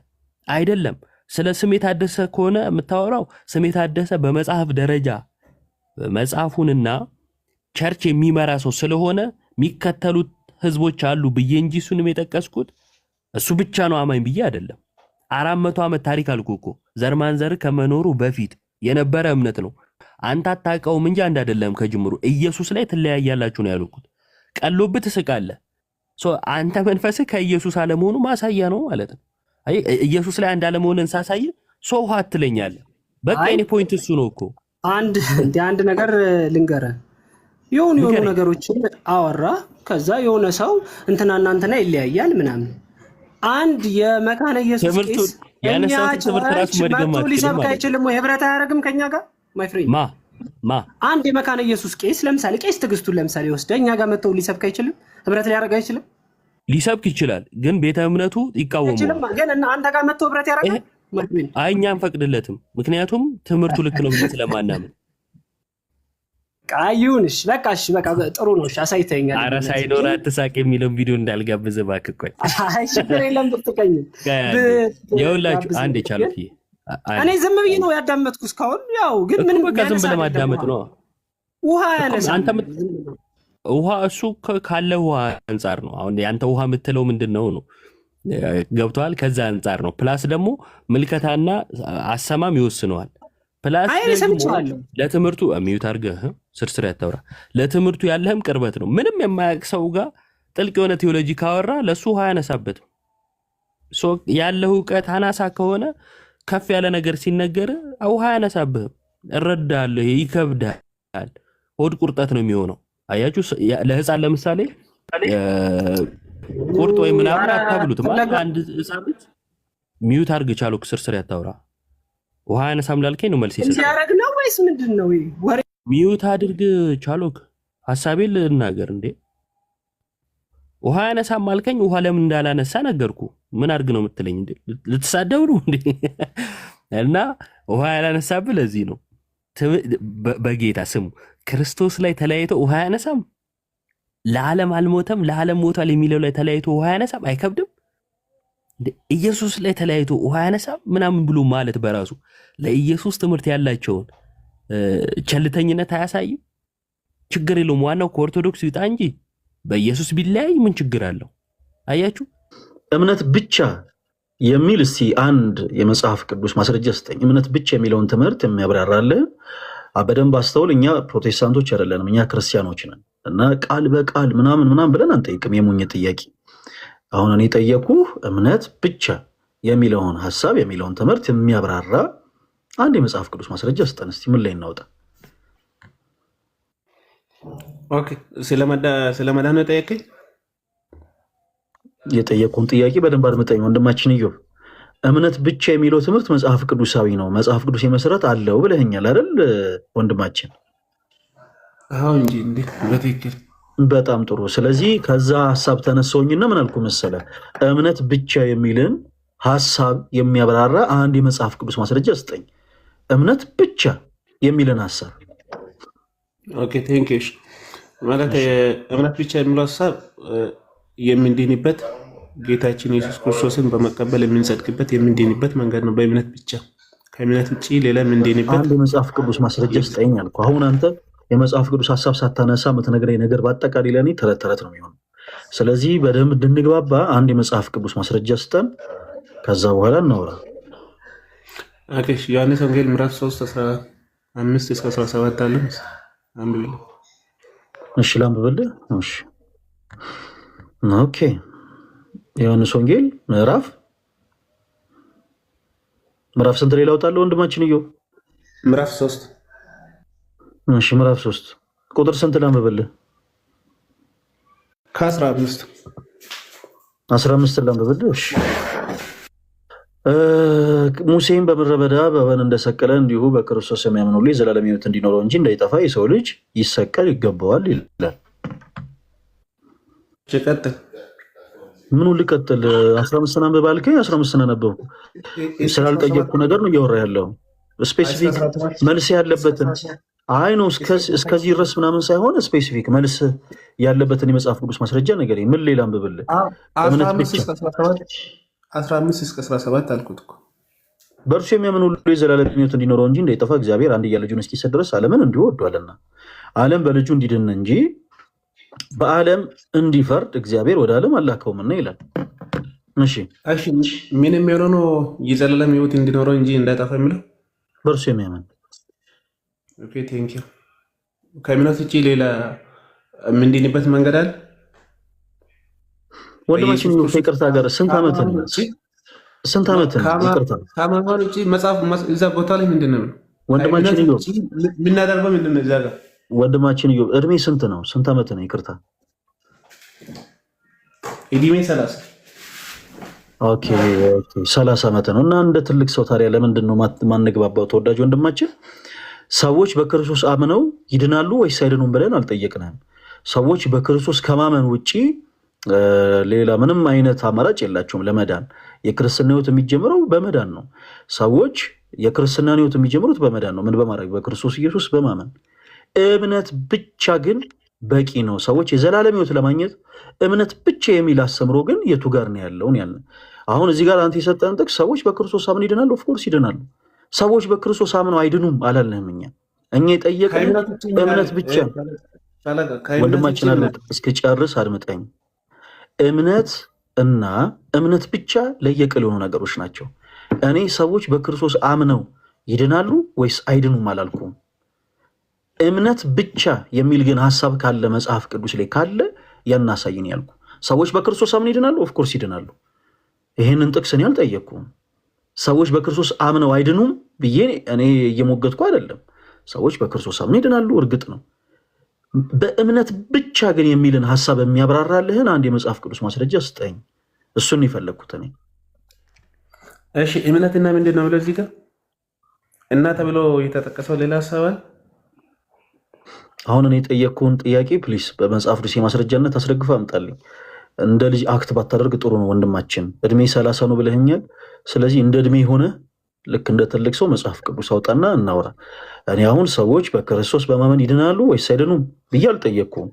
አይደለም። ስለ ስሜ ታደሰ ከሆነ የምታወራው ስሜ ታደሰ በመጽሐፍ ደረጃ መጽሐፉንና ቸርች የሚመራ ሰው ስለሆነ የሚከተሉት ህዝቦች አሉ ብዬ እንጂ እሱንም የጠቀስኩት እሱ ብቻ ነው አማኝ ብዬ አይደለም። 400 ዓመት ታሪክ አልኩ እኮ ዘር ማንዘር ከመኖሩ በፊት የነበረ እምነት ነው። አንተ አታውቀውም እንጂ አንድ አይደለም ከጅምሩ። ኢየሱስ ላይ ትለያያላችሁ ነው ያልኩት። ቀሎብህ ትስቃለህ። አንተ መንፈስህ ከኢየሱስ አለመሆኑ ማሳያ ነው ማለት ነው። አይ ኢየሱስ ላይ አንድ አለመሆንን ሳሳይ ሰው አትለኛለህ። በቃ የኔ ፖይንት እሱ ነው እኮ። አንድ ነገር ልንገርህ። የሆኑ ነገሮችን አወራ። ከዛ የሆነ ሰው እንትናና እንትና ይለያያል ምናምን። አንድ የመካነ ኢየሱስ ቄስ ያነሳት ትምህርት ራሱ መድገም ሊሰብክ አይችልም ወይ? ህብረት አያደርግም ከኛ ጋር ማይ ፍሬንድ። አንድ የመካነ ኢየሱስ ቄስ ለምሳሌ ቄስ ትግስቱን ለምሳሌ ወስደህ እኛ ጋር መጥተው ሊሰብክ አይችልም? ህብረት ሊያደርግ አይችልም? ሊሰብክ ይችላል፣ ግን ቤተ እምነቱ ይቃወማል። ግን አንተ ጋር መጥተው ህብረት ያደርጋል? አይ እኛ አንፈቅድለትም። ምክንያቱም ትምህርቱ ልክ ነው ብለን ስለማናምን። ቃዩንሽ በቃ ጥሩ ነው። አሳይተኛል። ኧረ ሳይኖር አትሳቅ የሚለውን ቪዲዮ እንዳልጋብዝ እባክህ። ቆይ አይ ችግር የለም ብትቀኝ ይኸውላችሁ አንዴ ቻሉት። እኔ ዝም ብዬ ነው ያዳመጥኩ እስካሁን። ያው ግን ምን በቃ ዝም ብለህ ማዳመጥ ነው። ውሃ ያነሳ ውሃ እሱ ካለ ውሃ አንጻር ነው። አሁን ያንተ ውሃ የምትለው ምንድን ነው ነው? ገብቶሃል? ከዛ አንጻር ነው። ፕላስ ደግሞ ምልከታና አሰማም ይወስነዋል። ፕላስ ለትምህርቱ ሚዩት አድርገህ ስርስር ያታውራ። ለትምህርቱ ያለህም ቅርበት ነው። ምንም የማያውቅ ሰው ጋር ጥልቅ የሆነ ቴዎሎጂ ካወራ ለሱ ውሃ ያነሳበትም። ያለህ እውቀት አናሳ ከሆነ ከፍ ያለ ነገር ሲነገር ውሃ ያነሳብህም። እረዳለሁ፣ ይከብዳል። ሆድ ቁርጠት ነው የሚሆነው። አያችሁ፣ ለህፃን ለምሳሌ ቁርጥ ወይ ምናምን አታብሉት ማለት አንድ ህፃን ልጅ ሚዩት አድርግ ቻለው ስርስር ያታውራ። ውሃ ያነሳም ላልከኝ ነው መልስ ይሰጣል። ሲያረግ ነው ወይስ ምንድነው? ወሬ ሚዩት አድርግ ቻሎክ። ሐሳቤን ልናገር እንዴ። ውሃ ያነሳም ማልከኝ ውሃ ለምን እንዳላነሳ ነገርኩ። ምን አድርግ ነው የምትለኝ እንዴ? ልትሳደብ ነው እንዴ? እና ውሃ ያላነሳብህ ለዚህ ነው። በጌታ ስሙ ክርስቶስ ላይ ተለያይቶ ውሃ ያነሳም። ለዓለም አልሞተም ለዓለም ሞቷል የሚለው ላይ ተለያይቶ ውሃ ያነሳም። አይከብድም? ኢየሱስ ላይ ተለያይቶ ውሃ ያነሳም ምናምን ብሎ ማለት በራሱ ለኢየሱስ ትምህርት ያላቸውን ቸልተኝነት አያሳይም? ችግር የለውም። ዋናው ከኦርቶዶክስ ይውጣ እንጂ በኢየሱስ ቢለያይ ምን ችግር አለው? አያችሁ፣ እምነት ብቻ የሚል እስቲ አንድ የመጽሐፍ ቅዱስ ማስረጃ ስጠኝ። እምነት ብቻ የሚለውን ትምህርት የሚያብራራልህ በደንብ አስተውል። እኛ ፕሮቴስታንቶች አይደለንም፣ እኛ ክርስቲያኖች ነን እና ቃል በቃል ምናምን ብለን አንጠይቅም የሞኝ ጥያቄ። አሁን እኔ ጠየኩህ እምነት ብቻ የሚለውን ሐሳብ የሚለውን ትምህርት የሚያብራራ አንድ የመጽሐፍ ቅዱስ ማስረጃ ስጠን እስቲ። ምን ላይ እናውጣ? ኦኬ ስለመዳን ነው የጠየቀኝ። የጠየቁን ጥያቄ በደንብ አድምጠኝ ወንድማችን ኢዮብ። እምነት ብቻ የሚለው ትምህርት መጽሐፍ ቅዱሳዊ ነው፣ መጽሐፍ ቅዱስ መሰረት አለው ብለኸኛል አይደል ወንድማችን? አዎ እንጂ እንዴ በትክክል በጣም ጥሩ። ስለዚህ ከዛ ሀሳብ ተነሳውኝና ምን አልኩ መሰለ፣ እምነት ብቻ የሚልን ሀሳብ የሚያብራራ አንድ የመጽሐፍ ቅዱስ ማስረጃ ስጠኝ። እምነት ብቻ የሚልን ሀሳብ። ኦኬ ቴንክ ዩ። ማለት እምነት ብቻ የሚለው ሀሳብ የምንድንበት ጌታችን ኢየሱስ ክርስቶስን በመቀበል የምንጸድቅበት የምንድንበት መንገድ ነው፣ በእምነት ብቻ። ከእምነት ውጭ ሌላ የምንድንበት አንድ የመጽሐፍ ቅዱስ ማስረጃ ስጠኝ አልኩ። አሁን አንተ የመጽሐፍ ቅዱስ ሀሳብ ሳታነሳ የምትነግረኝ ነገር በአጠቃላይ ለእኔ ተረት ተረት ነው የሚሆነው። ስለዚህ በደንብ እንድንግባባ አንድ የመጽሐፍ ቅዱስ ማስረጃ ስጠን፣ ከዛ በኋላ እናውራ። ዮሐንስ ወንጌል ምዕራፍ 3:15-17 አለ። አንብብልኝ። እሺ ላንብብልህ። እሺ ኦኬ። ዮሐንስ ወንጌል ምዕራፍ ስንት ላይ ላውጣለህ ወንድማችን እዩ? ምዕራፍ 3። እሺ ምዕራፍ 3 ቁጥር ስንት ላንብብልህ? ከ15 ላንብብልህ። እሺ ሙሴም በምድረ በዳ በበን እንደሰቀለ እንዲሁ በክርስቶስ የሚያምን ሁሉ የዘላለም ሕይወት እንዲኖረው እንጂ እንዳይጠፋ የሰው ልጅ ይሰቀል ይገባዋል ይላል። ምኑ ልቀጥል? 15 አንብብ አልከኝ። 15 አነበብኩ። ስላልጠየቅኩ ነገር ነው እያወራ ያለው። ስፔሲፊክ መልስ ያለበትን አይ ነው እስከዚህ ድረስ ምናምን ሳይሆን ስፔሲፊክ መልስ ያለበትን የመጽሐፍ ቅዱስ ማስረጃ ነገር ምን ሌላ አንብብልህ? እምነት ብቻ 15-17 አልኩት እኮ። በእርሱ የሚያምን ሁሉ የዘላለም ሕይወት እንዲኖረው እንጂ እንዳይጠፋ እግዚአብሔር አንድያ ልጁን እስኪሰጥ ድረስ ዓለምን እንዲሁ ወዷልና፣ ዓለም በልጁ እንዲድን እንጂ በዓለም እንዲፈርድ እግዚአብሔር ወደ ዓለም አላከውምና ይላል። እሺ ምን የሚሆነው ነው? የዘላለም ሕይወት እንዲኖረው እንጂ እንዳይጠፋ የሚለው በእርሱ የሚያምን። ኦኬ ቴንክ ዩ። ከእምነት ውጭ ሌላ የምንድንበት መንገድ አለ? ወንድማችን ይቅርታ ጋር ስንት ዓመት ነው? ይቅርታ ከማማን ውጭ መጽሐፍ እዛ ቦታ ላይ ምንድን ነው ወንድማችን እዩ የምናደርገው? ምንድን ነው እዛ ጋር ወንድማችን እዩ እድሜ ስንት ነው? ስንት ዓመት ነው? ይቅርታ እድሜ 30። ኦኬ 30 ዓመት ነው። እና እንደ ትልቅ ሰው ታዲያ ለምንድን ነው ማንግባባው? ተወዳጅ ወንድማችን ሰዎች በክርስቶስ አምነው ይድናሉ ወይስ አይድኑም ብለን አልጠየቅንም። ሰዎች በክርስቶስ ከማመን ውጭ ሌላ ምንም አይነት አማራጭ የላቸውም ለመዳን። የክርስትና ሕይወት የሚጀምረው በመዳን ነው። ሰዎች የክርስትና ሕይወት የሚጀምሩት በመዳን ነው። ምን በማድረግ? በክርስቶስ ኢየሱስ በማመን። እምነት ብቻ ግን በቂ ነው። ሰዎች የዘላለም ሕይወት ለማግኘት እምነት ብቻ የሚል አስተምሮ ግን የቱ ጋር ነው ያለውን ያለ። አሁን እዚህ ጋር አንተ የሰጠን ጥቅስ ሰዎች በክርስቶስ አምነው ይድናሉ። ኦፍኮርስ ይድናሉ። ሰዎች በክርስቶስ አምነው አይድኑም አላልንም። እኛ የጠየቅን እምነት ብቻ። ወንድማችን አለ እስክጨርስ አድምጠኝ። እምነት እና እምነት ብቻ ለየቅል የሆኑ ነገሮች ናቸው። እኔ ሰዎች በክርስቶስ አምነው ይድናሉ ወይስ አይድኑም አላልኩም። እምነት ብቻ የሚል ግን ሀሳብ ካለ መጽሐፍ ቅዱስ ላይ ካለ ያናሳይን ያልኩ። ሰዎች በክርስቶስ አምነው ይድናሉ፣ ኦፍኮርስ ይድናሉ። ይህንን ጥቅስ እኔ አልጠየቅኩም። ሰዎች በክርስቶስ አምነው አይድኑም ብዬ እኔ እየሞገትኩ አይደለም። ሰዎች በክርስቶስ አምነው ይድናሉ፣ እርግጥ ነው። በእምነት ብቻ ግን የሚልን ሀሳብ የሚያብራራልህን አንድ የመጽሐፍ ቅዱስ ማስረጃ ስጠኝ። እሱን የፈለግኩት እኔ። እሺ እምነትና ምንድን ነው ብሎ እዚህ ጋር እና ተብሎ የተጠቀሰው ሌላ ሀሳብ አለ? አሁን እኔ የጠየቅኩህን ጥያቄ ፕሊስ በመጽሐፍ ቅዱስ የማስረጃነት አስደግፈህ አምጣልኝ። እንደ ልጅ አክት ባታደርግ ጥሩ ነው ወንድማችን። እድሜ 30 ነው ብለኸኛል። ስለዚህ እንደ እድሜ ሆነ ልክ እንደ ትልቅ ሰው መጽሐፍ ቅዱስ አውጣና እናውራ። እኔ አሁን ሰዎች በክርስቶስ በማመን ይድናሉ ወይስ አይድኑም ብዬ አልጠየቅኩም።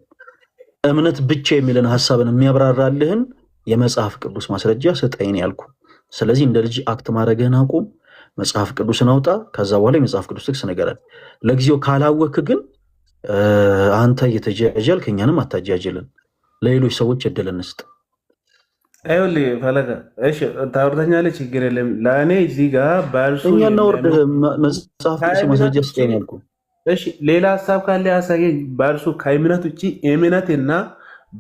እምነት ብቻ የሚልን ሀሳብን የሚያብራራልህን የመጽሐፍ ቅዱስ ማስረጃ ስጠኝ ያልኩ። ስለዚህ እንደ ልጅ አክት ማድረግህን አቁም፣ መጽሐፍ ቅዱስን አውጣ። ከዛ በኋላ የመጽሐፍ ቅዱስ ጥቅስ ንገረን። ለጊዜው ካላወክ ግን አንተ እየተጃጃልክ እኛንም አታጃጅልን። ለሌሎች ሰዎች እድል እንስጥ። ይኸውልህ ፈለገ፣ እሺ ታወርደኛለህ፣ ችግር የለም። ለእኔ እዚህ ጋር በእርሱ እኛ እናወርድ መጽሐፍ ቅዱስ ማስረጃ ስጠኝ ያልኩ። እሺ ሌላ ሀሳብ ካለ ያሳየኝ። በእርሱ ከእምነት ውጭ እምነትና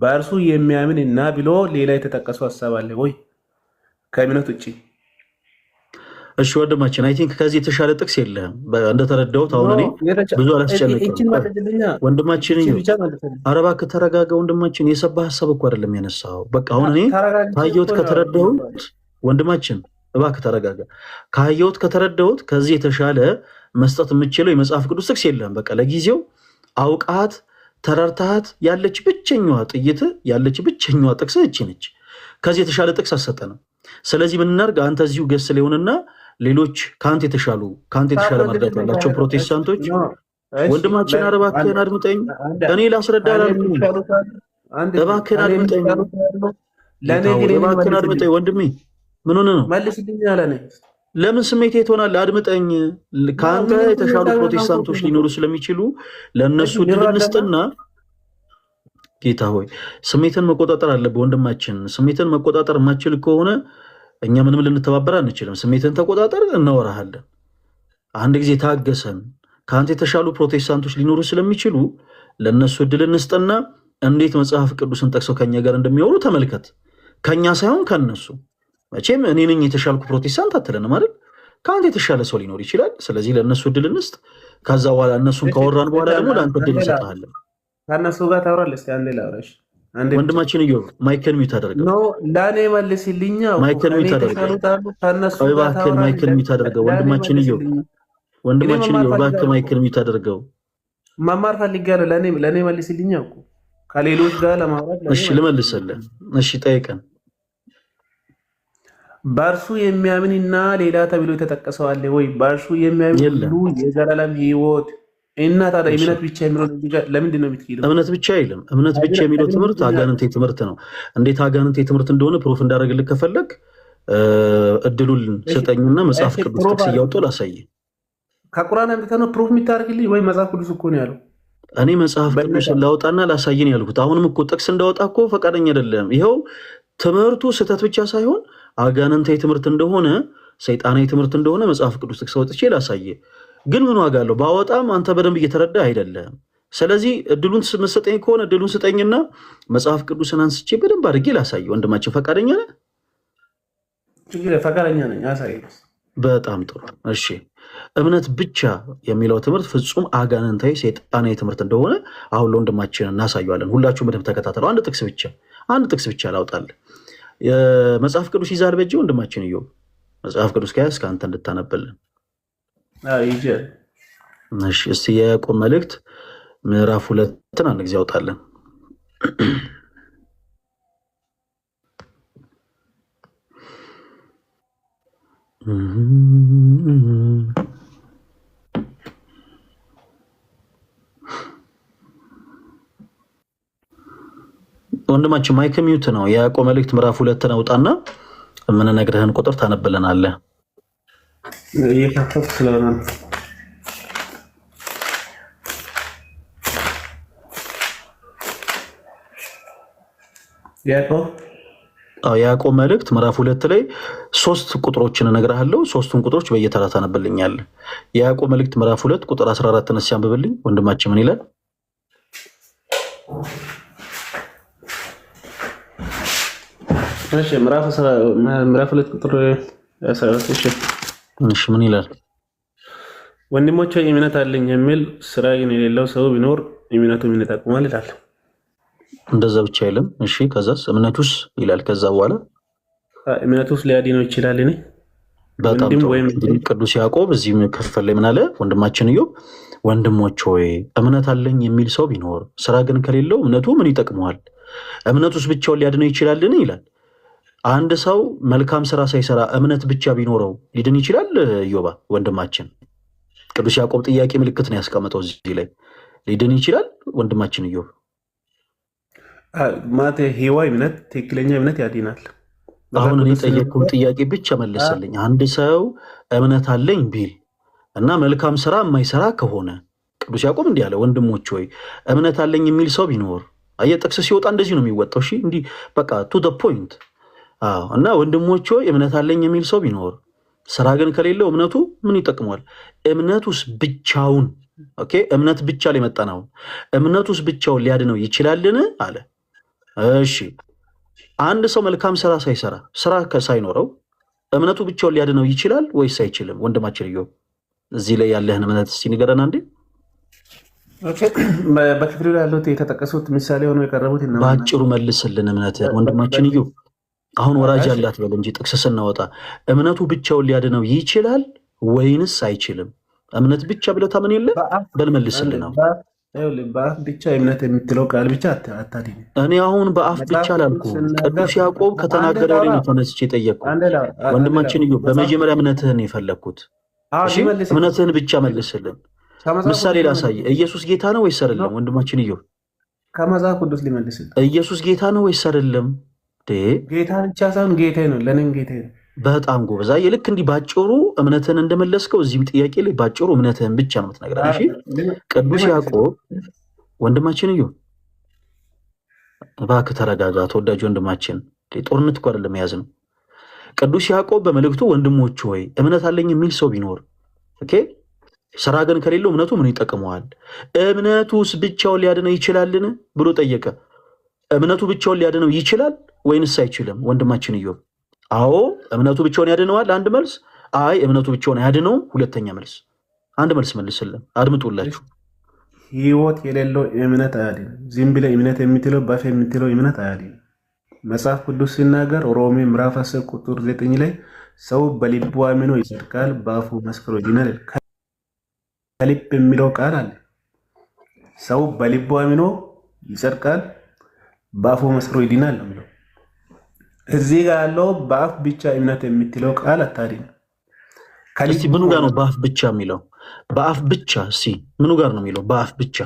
በእርሱ የሚያምን እና ብሎ ሌላ የተጠቀሰው ሀሳብ አለ ወይ? ከእምነት ውጭ እሺ ወንድማችን አይ ቲንክ ከዚህ የተሻለ ጥቅስ የለህም እንደተረዳሁት። አሁን እኔ ብዙ አላስጨነቅም ወንድማችን። ኧረ እባክህ ተረጋጋ ወንድማችን። የሰባ ሀሳብ እኮ አይደለም ያነሳው። በቃ አሁን እኔ ካየሁት ከተረዳሁት ወንድማችን እባክህ ተረጋጋ። ካየሁት ከተረዳሁት ከዚህ የተሻለ መስጠት የምችለው የመጽሐፍ ቅዱስ ጥቅስ የለህም። በቃ ለጊዜው አውቃት ተረርታት ያለች ብቸኛዋ ጥይት ያለች ብቸኛዋ ጥቅስ እቺ ነች። ከዚህ የተሻለ ጥቅስ አሰጠንም። ስለዚህ ምን እናድርግ? አንተ እዚሁ ገስ ሊሆንና ሌሎች ከአንተ የተሻለ መርዳት ያላቸው ፕሮቴስታንቶች ወንድማችን ኧረ እባክህን አድምጠኝ፣ እኔ ላስረዳ አላልኩም። እባክህን አድምጠኝ፣ እባክህን አድምጠኝ ወንድሜ። ምን ሆነህ ነው? ለምን ስሜት ትሆናለህ? አድምጠኝ። ከአንተ የተሻሉ ፕሮቴስታንቶች ሊኖሩ ስለሚችሉ ለእነሱ ድል እንስጥና ጌታ ሆይ ስሜትን መቆጣጠር አለብህ ወንድማችን። ስሜትን መቆጣጠር የማችል ከሆነ እኛ ምንም ልንተባበር አንችልም። ስሜትን ተቆጣጠር፣ እናወራሃለን። አንድ ጊዜ ታገሰን። ከአንተ የተሻሉ ፕሮቴስታንቶች ሊኖሩ ስለሚችሉ ለእነሱ እድል እንስጥና እንዴት መጽሐፍ ቅዱስን ጠቅሰው ከኛ ጋር እንደሚያወሩ ተመልከት። ከኛ ሳይሆን ከነሱ። መቼም እኔ ነኝ የተሻልኩ ፕሮቴስታንት አትለንም አይደል? ከአንተ የተሻለ ሰው ሊኖር ይችላል። ስለዚህ ለእነሱ እድል እንስጥ። ከዛ በኋላ እነሱን ካወራን በኋላ ደግሞ ለአንተ እድል እንሰጥሃለን። ከእነሱ ጋር ታወራለህ። እስኪ አንዴ ላውራሽ። ወንድማችን እዮብ ማይክን ሚውት አድርገው። ለእኔ መልስልኝ። ማይክን ሚውት አድርገው። እባክህን ማይክን ሚውት አድርገው። ወንድማችን እዮብ እባክህ ማይክን ሚውት አድርገው። መማር ፈልጌያለሁ። ለእኔ መልስልኝ እኮ ከሌሎች ጋር ለማውራት። እሺ ልመልስልህ። እሺ ጠይቀን። በእርሱ የሚያምንና ሌላ ተብሎ የተጠቀሰው አለ ወይ? በእርሱ የሚያምን ሁሉ የዘላለም ሕይወት እና ታዲያ እምነት ብቻ የሚለው ለምንድን ነው የምትሄደው? እምነት ብቻ አይልም። እምነት ብቻ የሚለው ትምህርት አጋንንቴ ትምህርት ነው። እንዴት አጋንንቴ ትምህርት እንደሆነ ፕሮፍ እንዳደረግልህ ከፈለግ እድሉን ስጠኝና መጽሐፍ ቅዱስ ጥቅስ እያወጡ ላሳይ። ከቁርአን አምጥተህ ነው ፕሮፍ የምታደርግልኝ ወይ? መጽሐፍ ቅዱስ እኮ ነው ያለው። እኔ መጽሐፍ ቅዱስን ላወጣና ላሳይን ያልኩት። አሁንም እኮ ጥቅስ እንዳወጣ እኮ ፈቃደኛ አይደለም። ይኸው ትምህርቱ ስህተት ብቻ ሳይሆን አጋንንታዊ ትምህርት እንደሆነ ሰይጣናዊ ትምህርት እንደሆነ መጽሐፍ ቅዱስ ጥቅስ ወጥቼ ላሳየ። ግን ምን ዋጋ አለው? ባወጣም አንተ በደንብ እየተረዳ አይደለም። ስለዚህ እድሉን መሰጠኝ ከሆነ እድሉን ስጠኝና መጽሐፍ ቅዱስን አንስቼ በደንብ አድርጌ ላሳየ። ወንድማችን ፈቃደኛ ነህ? ፈቃደኛ ነኝ። አሳይ። በጣም ጥሩ። እሺ እምነት ብቻ የሚለው ትምህርት ፍጹም አጋንንታዊ ሰይጣናዊ ትምህርት እንደሆነ አሁን ለወንድማችን እናሳየዋለን። ሁላችሁም በደንብ ተከታተሉ። አንድ ጥቅስ ብቻ ላውጣልህ። መጽሐፍ ቅዱስ ይዛል በእጅ ወንድማችን እዮብ? መጽሐፍ ቅዱስ ከያዝክ አንተ እንድታነብልን። እሺ እስቲ የያዕቆብ መልእክት ምዕራፍ 2 አንድ ጊዜ ያውጣልን። ወንድማችን ማይክ ሚዩት ነው። የያዕቆብ መልእክት ምዕራፍ 2 አውጣና የምንነግርህን ቁጥር ታነብልናለህ። እየከፈትኩ ስለሆነ ያዕቆብ መልእክት ምዕራፍ 2 ላይ 3 ቁጥሮችን እነግርሃለሁ። 3ቱን ቁጥሮች በየተራ ታነብልኛለህ። የያዕቆብ መልእክት ምዕራፍ 2 ቁጥር 14 ነስ ያንብብልኝ ወንድማችን። ምን ይላል? እሺ ምዕራፍ 2 ቁጥር 14። እሺ ምን ይላል? ወንድሞቼ እምነት አለኝ የሚል ስራ ግን የሌለው ሰው ቢኖር እምነቱ ምን ይጠቅማል ይላል። እንደዛ ብቻ አይልም። እሺ ከዛስ እምነቱስ ይላል። ከዛ በኋላ እምነቱስ ሊያድነው ይችላል። እኔ በጣም ቅዱስ ያዕቆብ እዚህ ክፍል ላይ ምን አለ? ወንድማችን እዮብ ወንድሞች ሆይ እምነት አለኝ የሚል ሰው ቢኖር ስራ ግን ከሌለው እምነቱ ምን ይጠቅመዋል? እምነቱስ ብቻውን ሊያድነው ይችላልን ይላል። አንድ ሰው መልካም ስራ ሳይሰራ እምነት ብቻ ቢኖረው ሊድን ይችላል? እዮባ ወንድማችን ቅዱስ ያዕቆብ ጥያቄ ምልክት ነው ያስቀመጠው እዚህ ላይ። ሊድን ይችላል ወንድማችን እዮብ? ማተ ህያው እምነት ትክክለኛ እምነት ያድናል። አሁን እኔ ጠየቅኩን ጥያቄ ብቻ መለሰልኝ። አንድ ሰው እምነት አለኝ ቢል እና መልካም ስራ የማይሰራ ከሆነ ቅዱስ ያዕቆብ እንዲህ አለ፣ ወንድሞች ሆይ እምነት አለኝ የሚል ሰው ቢኖር። አየህ ጥቅስ ሲወጣ እንደዚህ ነው የሚወጣው። እሺ እንዲህ በቃ ቱ ዘ ፖይንት። እና ወንድሞች ሆይ እምነት አለኝ የሚል ሰው ቢኖር ስራ ግን ከሌለው እምነቱ ምን ይጠቅመዋል? እምነቱስ ብቻውን እምነት ብቻ ላይ መጣ ነው። እምነቱስ ብቻውን ሊያድነው ይችላልን አለ። እሺ አንድ ሰው መልካም ስራ ሳይሰራ ስራ ሳይኖረው እምነቱ ብቻውን ሊያድነው ይችላል ወይስ አይችልም? ወንድማችን ኢዮብ እዚህ ላይ ያለህን እምነት እስኪ ንገረን አንዴ። በክፍሉ ላይ ያሉት የተጠቀሱት ምሳሌ ሆኖ የቀረቡት በአጭሩ መልስልን እምነትህን ወንድማችን ኢዮብ። አሁን ወራጅ አላት በል እንጂ ጥቅስ ስናወጣ እምነቱ ብቻውን ሊያድነው ይችላል ወይንስ አይችልም? እምነት ብቻ ብለህ ታምን የለ በል መልስልን ነው። በአፍ ብቻ እምነት የምትለው ቃል ብቻ አታድኝ። እኔ አሁን በአፍ ብቻ አላልኩም። ቅዱስ ያዕቆብ ከተናገረው ላይ ነው ተነስቼ የጠየቅኩት። ወንድማችን ኢዮብ በመጀመሪያ እምነትህን የፈለግኩት እምነትህን ብቻ መልስልን። ምሳሌ ላሳይ። ኢየሱስ ጌታ ነው ወይስ አይደለም? ወንድማችን ኢዮብ ከመጽሐፍ ቅዱስ ሊመልስልን። ኢየሱስ ጌታ ነው ወይስ አይደለም? ጌታ ብቻ ሳይሆን ጌታ ነው፣ ለእኔም ጌታ ነው። በጣም ጎበዛ። ልክ እንዲህ ባጭሩ እምነትህን እንደመለስከው እዚህም ጥያቄ ላይ ባጭሩ እምነትህን ብቻ ነው የምትነግረን። እሺ ቅዱስ ያዕቆብ ወንድማችን ኢዮብ እባክህ ተረጋጋ። ተወዳጅ ወንድማችን ጦርነት እኮ አይደለም የያዝ ነው። ቅዱስ ያዕቆብ በመልእክቱ ወንድሞች ሆይ እምነት አለኝ የሚል ሰው ቢኖር ስራ ግን ከሌለው እምነቱ ምን ይጠቅመዋል? እምነቱስ ብቻውን ሊያድነው ይችላልን ብሎ ጠየቀ። እምነቱ ብቻውን ሊያድነው ይችላል ወይንስ አይችልም? ወንድማችን ኢዮብ አዎ እምነቱ ብቻውን ያድነዋል። አንድ መልስ። አይ እምነቱ ብቻውን አያድነውም። ሁለተኛ መልስ። አንድ መልስ መልስልን፣ አድምጡላችሁ። ህይወት የሌለው እምነት አያድንም። ዝም ብለህ እምነት የምትለው በአፍ የምትለው እምነት አያድንም። መጽሐፍ ቅዱስ ሲናገር ሮሜ ምዕራፍ 10 ቁጥር 9 ላይ ሰው በልቡ አምኖ ይጸድቃል፣ በአፉ መስክሮ ይድናል። ከልብ የሚለው ቃል አለ። ሰው በልቡ አምኖ ይጸድቃል፣ በአፉ መስክሮ ይድናል ነው የሚለው። እዚህ ጋር ያለው በአፍ ብቻ እምነት የምትለው ቃል አታድንም። እስቲ ምኑ ጋር ነው በአፍ ብቻ የሚለው? በአፍ ብቻ እስቲ ምኑ ጋር ነው የሚለው? በአፍ ብቻ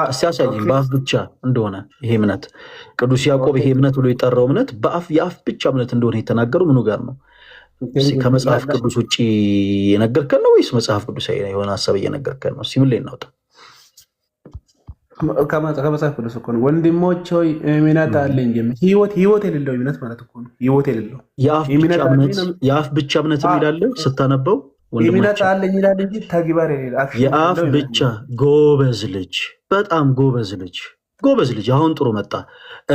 እስቲ አሳየኝ። በአፍ ብቻ እንደሆነ ይሄ እምነት ቅዱስ ያዕቆብ ይሄ እምነት ብሎ የጠራው እምነት የአፍ ብቻ እምነት እንደሆነ የተናገረው ምኑ ጋር ነው? ከመጽሐፍ ቅዱስ ውጭ የነገርከን ነው ወይስ መጽሐፍ ቅዱስ የሆነ ሀሳብ እየነገርከን ነው? ሲምን ላይ እናውጣ። ከመጽሐፍ ቅዱስ እኮ ነው። ወንድሞች ሆይ እምነት አለኝ የሚል ህይወት የሌለው እምነት ማለት እኮ ነው። ህይወት የሌለው የአፍ ብቻ እምነት የሚላለ ስታነበው እምነት አለኝ ይላል እንጂ ተግባር የሌለው የአፍ ብቻ። ጎበዝ ልጅ፣ በጣም ጎበዝ ልጅ፣ ጎበዝ ልጅ። አሁን ጥሩ መጣ።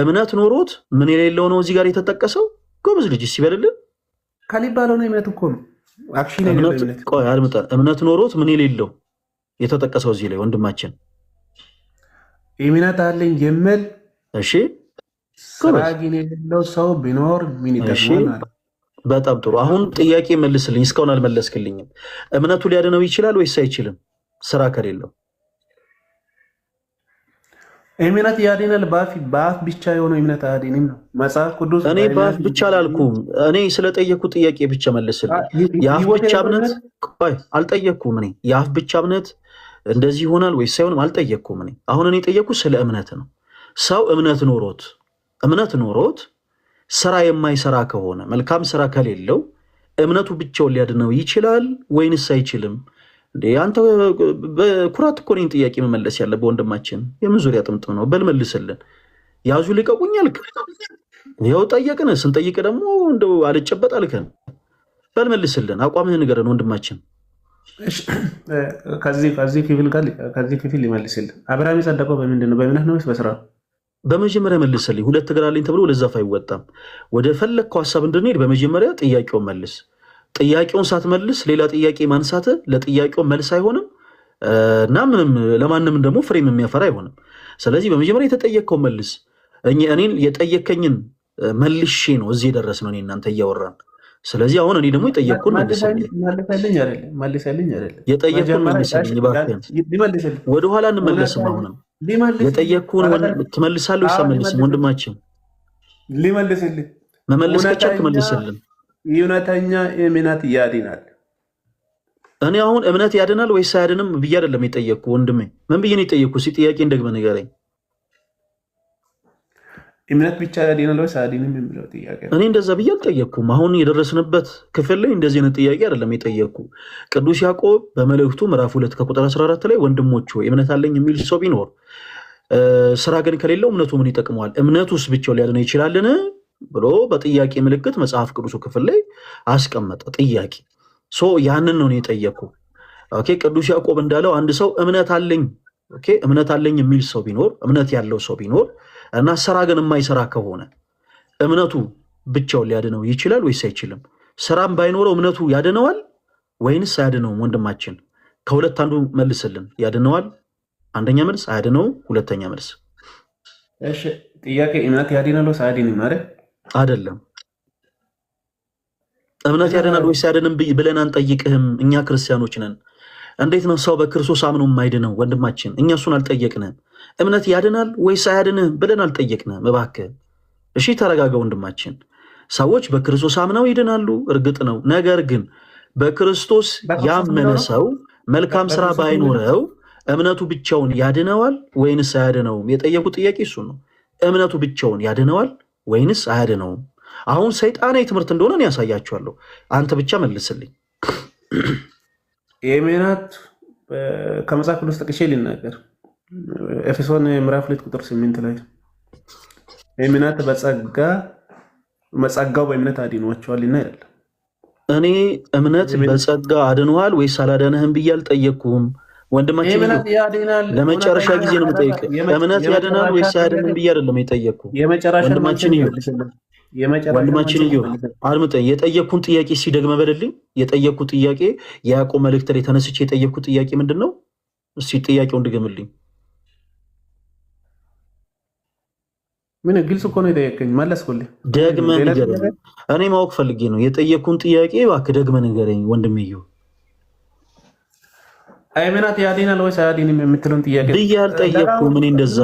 እምነት ኖሮት ምን የሌለው ነው እዚህ ጋር የተጠቀሰው? ጎበዝ ልጅ ሲበልልን ከልብ ያልሆነ እምነት እኮ ነው። አክሽን የሌለው እምነት። ቆይ አድምጣ። እምነት ኖሮት ምን የሌለው የተጠቀሰው እዚህ ላይ ወንድማችን እምነት አለኝ የሚል እሺ፣ ስራ ግን የሌለው ሰው ቢኖር ምን ይጠቅማል? በጣም ጥሩ። አሁን ጥያቄ መልስልኝ። እስካሁን አልመለስክልኝም። እምነቱ ሊያድነው ይችላል ወይስ አይችልም? ስራ ከሌለው እምነት ያድናል። በአፍ ብቻ የሆነው እምነት አያድንም ነው መጽሐፍ ቅዱስ። እኔ በአፍ ብቻ አላልኩም። እኔ ስለጠየኩ ጥያቄ ብቻ መልስልኝ። የአፍ ብቻ እምነት ቆይ አልጠየቅኩም። እኔ የአፍ ብቻ እምነት እንደዚህ ይሆናል ወይስ ሳይሆንም አልጠየቅኩም። እኔ አሁን እኔ ጠየቅኩ ስለ እምነት ነው። ሰው እምነት ኖሮት ስራ የማይሰራ ከሆነ መልካም ስራ ከሌለው እምነቱ ብቻውን ሊያድነው ይችላል ወይንስ አይችልም? አንተ በኩራት እኮ እኔን ጥያቄ መመለስ ያለብህ ወንድማችን። የምን ዙሪያ ጥምጥም ነው? በል መልስልን። ያዙ ልቀቁኝ አልክ፣ ይኸው ጠየቅን። ስንጠይቅ ደግሞ እንደው አልጨበጥ አልከን። በል መልስልን፣ አቋምህን ንገረን ወንድማችን። ከዚህ ክፍል ይመልስልን። አብርሃም የጸደቀው በምንድን ነው? በእምነት ነው ወይስ በስራ? በመጀመሪያ መልስልኝ። ሁለት እግር አለኝ ተብሎ ለዛፍ አይወጣም። ወደ ፈለግከው ሀሳብ እንድንሄድ በመጀመሪያ ጥያቄውን መልስ። ጥያቄውን ሳትመልስ ሌላ ጥያቄ ማንሳት ለጥያቄው መልስ አይሆንም እና ምንም ለማንም ደግሞ ፍሬም የሚያፈራ አይሆንም። ስለዚህ በመጀመሪያ የተጠየቅከው መልስ። እኔን የጠየከኝን መልሼ ነው እዚህ የደረስ ነው እናንተ እያወራን። ስለዚህ አሁን እኔ ደግሞ የጠየቅኩን መልስልኝ። የጠየቅኩን መልስልኝ እባክህን። ወደኋላ እንመለስም። አሁንም የጠየቅኩን ትመልሳለህ ወይስ አትመልስም? ወንድማችን መመለስ ከቻልክ መልስልን። እውነተኛ እምነት ያድናል። እኔ አሁን እምነት ያድናል ወይስ አያድንም ብዬ አይደለም የጠየቅኩ ወንድሜ። ምን ብዬ ነው የጠየቅኩ? ጥያቄን ደግመህ ንገረኝ። እምነት ብቻ ያድናል ወይስ አያድንም የሚለው ጥያቄ እኔ እንደዛ ብዬ አልጠየቅኩም። አሁን የደረስንበት ክፍል ላይ እንደዚህ አይነት ጥያቄ አይደለም የጠየቅኩ። ቅዱስ ያዕቆብ በመልእክቱ ምዕራፍ 2 ከቁጥር 14 ላይ ወንድሞች ሆይ እምነት አለኝ የሚል ሰው ቢኖር ስራ ግን ከሌለው እምነቱ ምን ይጠቅመዋል? እምነቱስ ብቻው ሊያድነው ይችላልን ብሎ በጥያቄ ምልክት መጽሐፍ ቅዱሱ ክፍል ላይ አስቀመጠ። ጥያቄ ያንን ነው የጠየቅኩ። ቅዱስ ያዕቆብ እንዳለው አንድ ሰው እምነት አለኝ የሚል ሰው ቢኖር፣ እምነት ያለው ሰው ቢኖር እና ስራ ግን የማይሰራ ከሆነ እምነቱ ብቻውን ሊያድነው ይችላል ወይስ አይችልም? ስራም ባይኖረው እምነቱ ያድነዋል ወይንስ አያድነውም? ወንድማችን ከሁለት አንዱ መልስልን። ያድነዋል አንደኛ መልስ፣ አያድነውም ሁለተኛ መልስ። እሺ ጥያቄ እምነት ያድናል ወይስ አያድንም አይደለም። እምነት ያድናል ወይስ አያድንም ብለን አንጠይቅህም። እኛ ክርስቲያኖች ነን። እንዴት ነው ሰው በክርስቶስ አምኖ የማይድነው? ወንድማችን እኛ እሱን አልጠየቅንም። እምነት ያድናል ወይስ አያድንም ብለን አልጠየቅንም። እባክህ እሺ ተረጋጋ ወንድማችን። ሰዎች በክርስቶስ አምነው ይድናሉ፣ እርግጥ ነው። ነገር ግን በክርስቶስ ያመነ ሰው መልካም ስራ ባይኖረው እምነቱ ብቻውን ያድነዋል ወይንስ አያድነውም? የጠየቁ ጥያቄ እሱ ነው። እምነቱ ብቻውን ያድነዋል ወይንስ አያድነውም? አሁን ሰይጣናዊ ትምህርት እንደሆነ ያሳያችኋለሁ። አንተ ብቻ መልስልኝ። የእምነት ከመጽሐፍ ቅዱስ ጠቅሼ ልናገር። ኤፌሶን ምዕራፍ 2 ቁጥር 8 ላይ እምነት በጸጋው በእምነት አድኗቸዋልና ይላል። እኔ እምነት በጸጋ አድኗል ወይስ አላዳነህም ብዬ አልጠየቅኩም። ወንድማችን ለመጨረሻ ጊዜ ነው የምጠይቅህ። እምነት ያድናል ወይስ አያድንም ብዬ አይደለም የጠየቅኩህ። ወንድማችን እዩ አድምጠኝ። የጠየቅኩን ጥያቄ ሲደግመ በልልኝ። የጠየቅኩት ጥያቄ የያዕቆብ መልእክት ላይ ተነስቼ የጠየቅኩት ጥያቄ ምንድን ነው? እስኪ ጥያቄውን ድገምልኝ። ምን ግልጽ እኮ ነው የጠየቀኝ፣ መለስኩልህ። ደግመህ ንገረኝ። እኔ ማወቅ ፈልጌ ነው። የጠየቅኩን ጥያቄ እባክህ ደግመህ ንገረኝ ወንድሜ እዩ። እምነት ያድናል ወይስ አያድንም የምትለውን ጥያቄ ብዬ አልጠየቅኩም። እኔ እንደዛ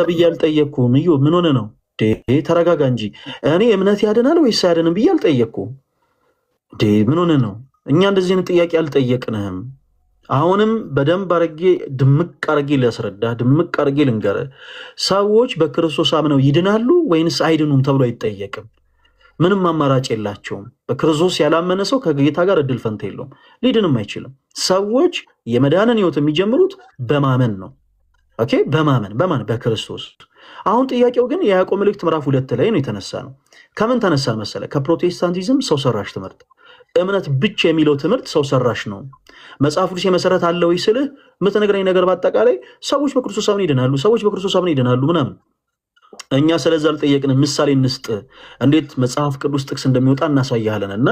ብዬ አልጠየቅኩም። እዩ ምን ሆነ ነው? ተረጋጋ እንጂ። እኔ እምነት ያድናል ወይስ አያድንም ብዬ አልጠየቅኩም። ምን ሆነ ነው? እኛ እንደዚህ አይነት ጥያቄ አልጠየቅንህም። አሁንም በደንብ አርጌ ድምቅ አርጌ ሊያስረዳ ድምቅ አርጌ ልንገረ። ሰዎች በክርስቶስ አምነው ይድናሉ ወይንስ አይድኑም ተብሎ አይጠየቅም። ምንም አማራጭ የላቸውም። በክርስቶስ ያላመነ ሰው ከጌታ ጋር እድል ፈንታ የለውም፣ ሊድንም አይችልም። ሰዎች የመዳንን ህይወት የሚጀምሩት በማመን ነው። ኦኬ፣ በማመን በክርስቶስ። አሁን ጥያቄው ግን የያዕቆብ መልእክት ምዕራፍ 2 ላይ ነው የተነሳ ነው። ከምን ተነሳ መሰለ? ከፕሮቴስታንቲዝም ሰው ሰራሽ ትምህርት። እምነት ብቻ የሚለው ትምህርት ሰው ሰራሽ ነው። መጽሐፍ ቅዱስ የመሰረት አለ ወይ ስልህ የምትነግረኝ ነገር በአጠቃላይ ሰዎች በክርስቶስ አምነው ይድናሉ፣ ሰዎች በክርስቶስ አምነው ይድናሉ ምናምን። እኛ ስለዛ አልጠየቅንም። ምሳሌ እንስጥ፣ እንዴት መጽሐፍ ቅዱስ ጥቅስ እንደሚወጣ እናሳያለን። እና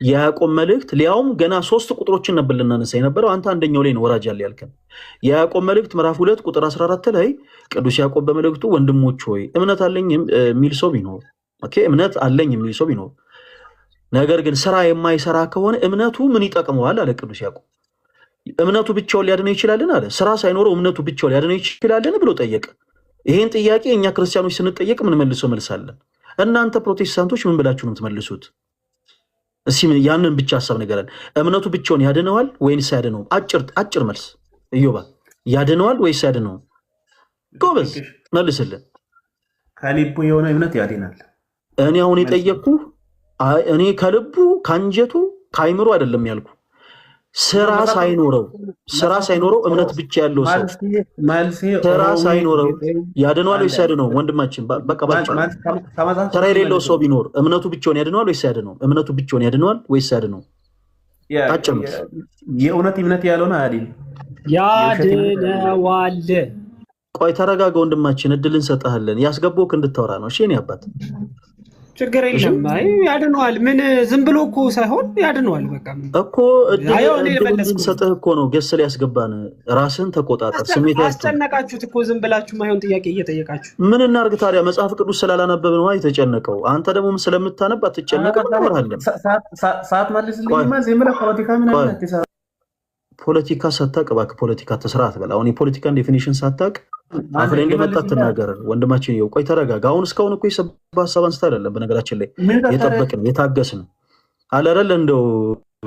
የያዕቆብ መልእክት ሊያውም ገና 3 ቁጥሮችን ነበር ልናነሳ የነበረው። አንተ አንደኛው ላይ ነው ወራጅ ያለ ያልከን። የያዕቆብ መልእክት ምዕራፍ 2 ቁጥር 14 ላይ ቅዱስ ያዕቆብ በመልእክቱ ወንድሞች ሆይ እምነት አለኝ የሚል ሰው ቢኖር፣ ኦኬ እምነት አለኝ የሚል ሰው ቢኖር ነገር ግን ስራ የማይሰራ ከሆነ እምነቱ ምን ይጠቅመዋል አለ ቅዱስ ያዕቆብ። እምነቱ ብቻውን ሊያድነው ይችላልን አለ። ስራ ሳይኖረው እምነቱ ብቻውን ሊያድነው ይችላልን ብሎ ጠየቀ። ይሄን ጥያቄ እኛ ክርስቲያኖች ስንጠየቅ ምን መልሰው መልሳለን? እናንተ ፕሮቴስታንቶች ምን ብላችሁ ነው የምትመልሱት? እስኪ ያንን ብቻ ሀሳብ ንገረን። እምነቱ ብቻውን ያድነዋል ወይንስ አያድነውም? አጭር መልስ እዮባ። ያድነዋል ወይስ አያድነውም? ጎበዝ መልስልን። ከልቡ የሆነ እምነት ያድናል። እኔ አሁን የጠየቅኩ እኔ ከልቡ ከአንጀቱ ከአይምሮ አይደለም ያልኩ። ስራ ሳይኖረው እምነት ብቻ ያለው ሰው ስራ ሳይኖረው ያድነዋል ወይስ አያድነውም? ወንድማችን በቃ ስራ የሌለው ሰው ቢኖር እምነቱ ብቻውን ያድነዋል ወይስ አያድነውም? እምነቱ ብቻውን ያድነዋል ወይስ አያድነውም? አጭር መልስ። የእውነት እምነት ያለውን አያድንም፣ ያድነዋል። ቆይ ተረጋጋ ወንድማችን፣ እድል እንሰጥሃለን። ያስገባውክ እንድታወራ ነው። እሺ እኔ አባት ችግር የለም። አይ ያድነዋል። ምን ዝም ብሎ እኮ ሳይሆን ያድነዋል። በቃ እኮ እድል ሰጥህ እኮ ነው። ገስ ላይ ያስገባን። ራስህን ተቆጣጠር። ስሜት አስጨነቃችሁት እኮ ዝም ብላችሁ ማይሆን ጥያቄ እየጠየቃችሁ። ምን እናርግ ታዲያ? መጽሐፍ ቅዱስ ስላላነበብ ነው የተጨነቀው። አንተ ደግሞ ስለምታነብ አትጨነቅም። እናወራለን። ሰዓት መልስልኝማ። ዝም ብለህ ፖለቲካ ምን አይነት ፖለቲካ ሳታውቅ እባክህ ፖለቲካ ትስራ አትበል። አሁን የፖለቲካን ዴፊኒሽን ሳታውቅ አፍ ላይ እንደመጣ ትናገር። ወንድማችን ይኸው ቆይ ተረጋጋ። አሁን እስካሁን እኮ የሰባ ሀሳብ አንስታ አይደለም። በነገራችን ላይ የጠበቅን የታገስን አለረል እንደው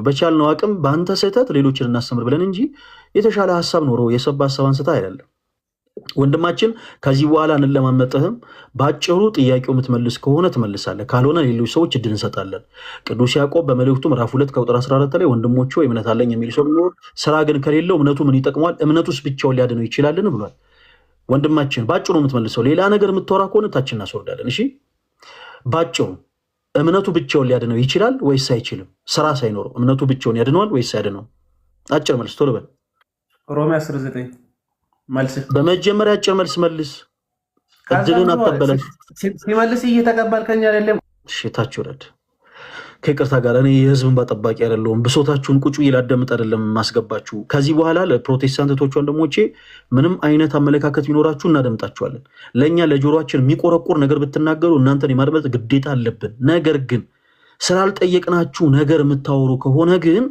በቻልነው አቅም በአንተ ስህተት ሌሎችን እናስተምር ብለን እንጂ የተሻለ ሀሳብ ኖሮ የሰባ ሀሳብ አንስታ አይደለም። ወንድማችን ከዚህ በኋላ እንለማመጥህም። በአጭሩ ጥያቄው የምትመልስ ከሆነ ትመልሳለህ፣ ካልሆነ ሌሎች ሰዎች እድል እንሰጣለን። ቅዱስ ያዕቆብ በመልእክቱ ምዕራፍ 2 ከቁጥር 14 ላይ ወንድሞች ሆይ እምነት አለኝ የሚል ሰው ቢኖር ስራ ግን ከሌለው እምነቱ ምን ይጠቅመዋል? እምነቱስ ብቻውን ሊያድነው ይችላልን ብሏል። ወንድማችን ባጭሩ የምትመልሰው። ሌላ ነገር የምታወራ ከሆነ ታችን እናስወርዳለን። እሺ ባጭሩ እምነቱ ብቻውን ሊያድነው ይችላል ወይስ አይችልም? ስራ ሳይኖረው እምነቱ ብቻውን ያድነዋል ወይስ አያድነው? አጭር መልስ ቶሎ በል። ሮሜ 19 መልስ። በመጀመሪያ አጭር መልስ መልስ። እድልን አትበለሽ። ሲመልስ እየተቀበልከኝ አይደለም። ሽታች ወረድ ከይቅርታ ጋር እኔ የህዝብን ባጠባቂ አይደለሁም። ብሶታችሁን ቁጭ ብዬ ላዳምጥ አይደለም ማስገባችሁ። ከዚህ በኋላ ለፕሮቴስታንቶች ወንድሞቼ ምንም አይነት አመለካከት ቢኖራችሁ እናደምጣችኋለን። ለእኛ ለጆሮአችን የሚቆረቁር ነገር ብትናገሩ እናንተን የማድመጥ ግዴታ አለብን። ነገር ግን ስላልጠየቅናችሁ ነገር የምታወሩ ከሆነ ግን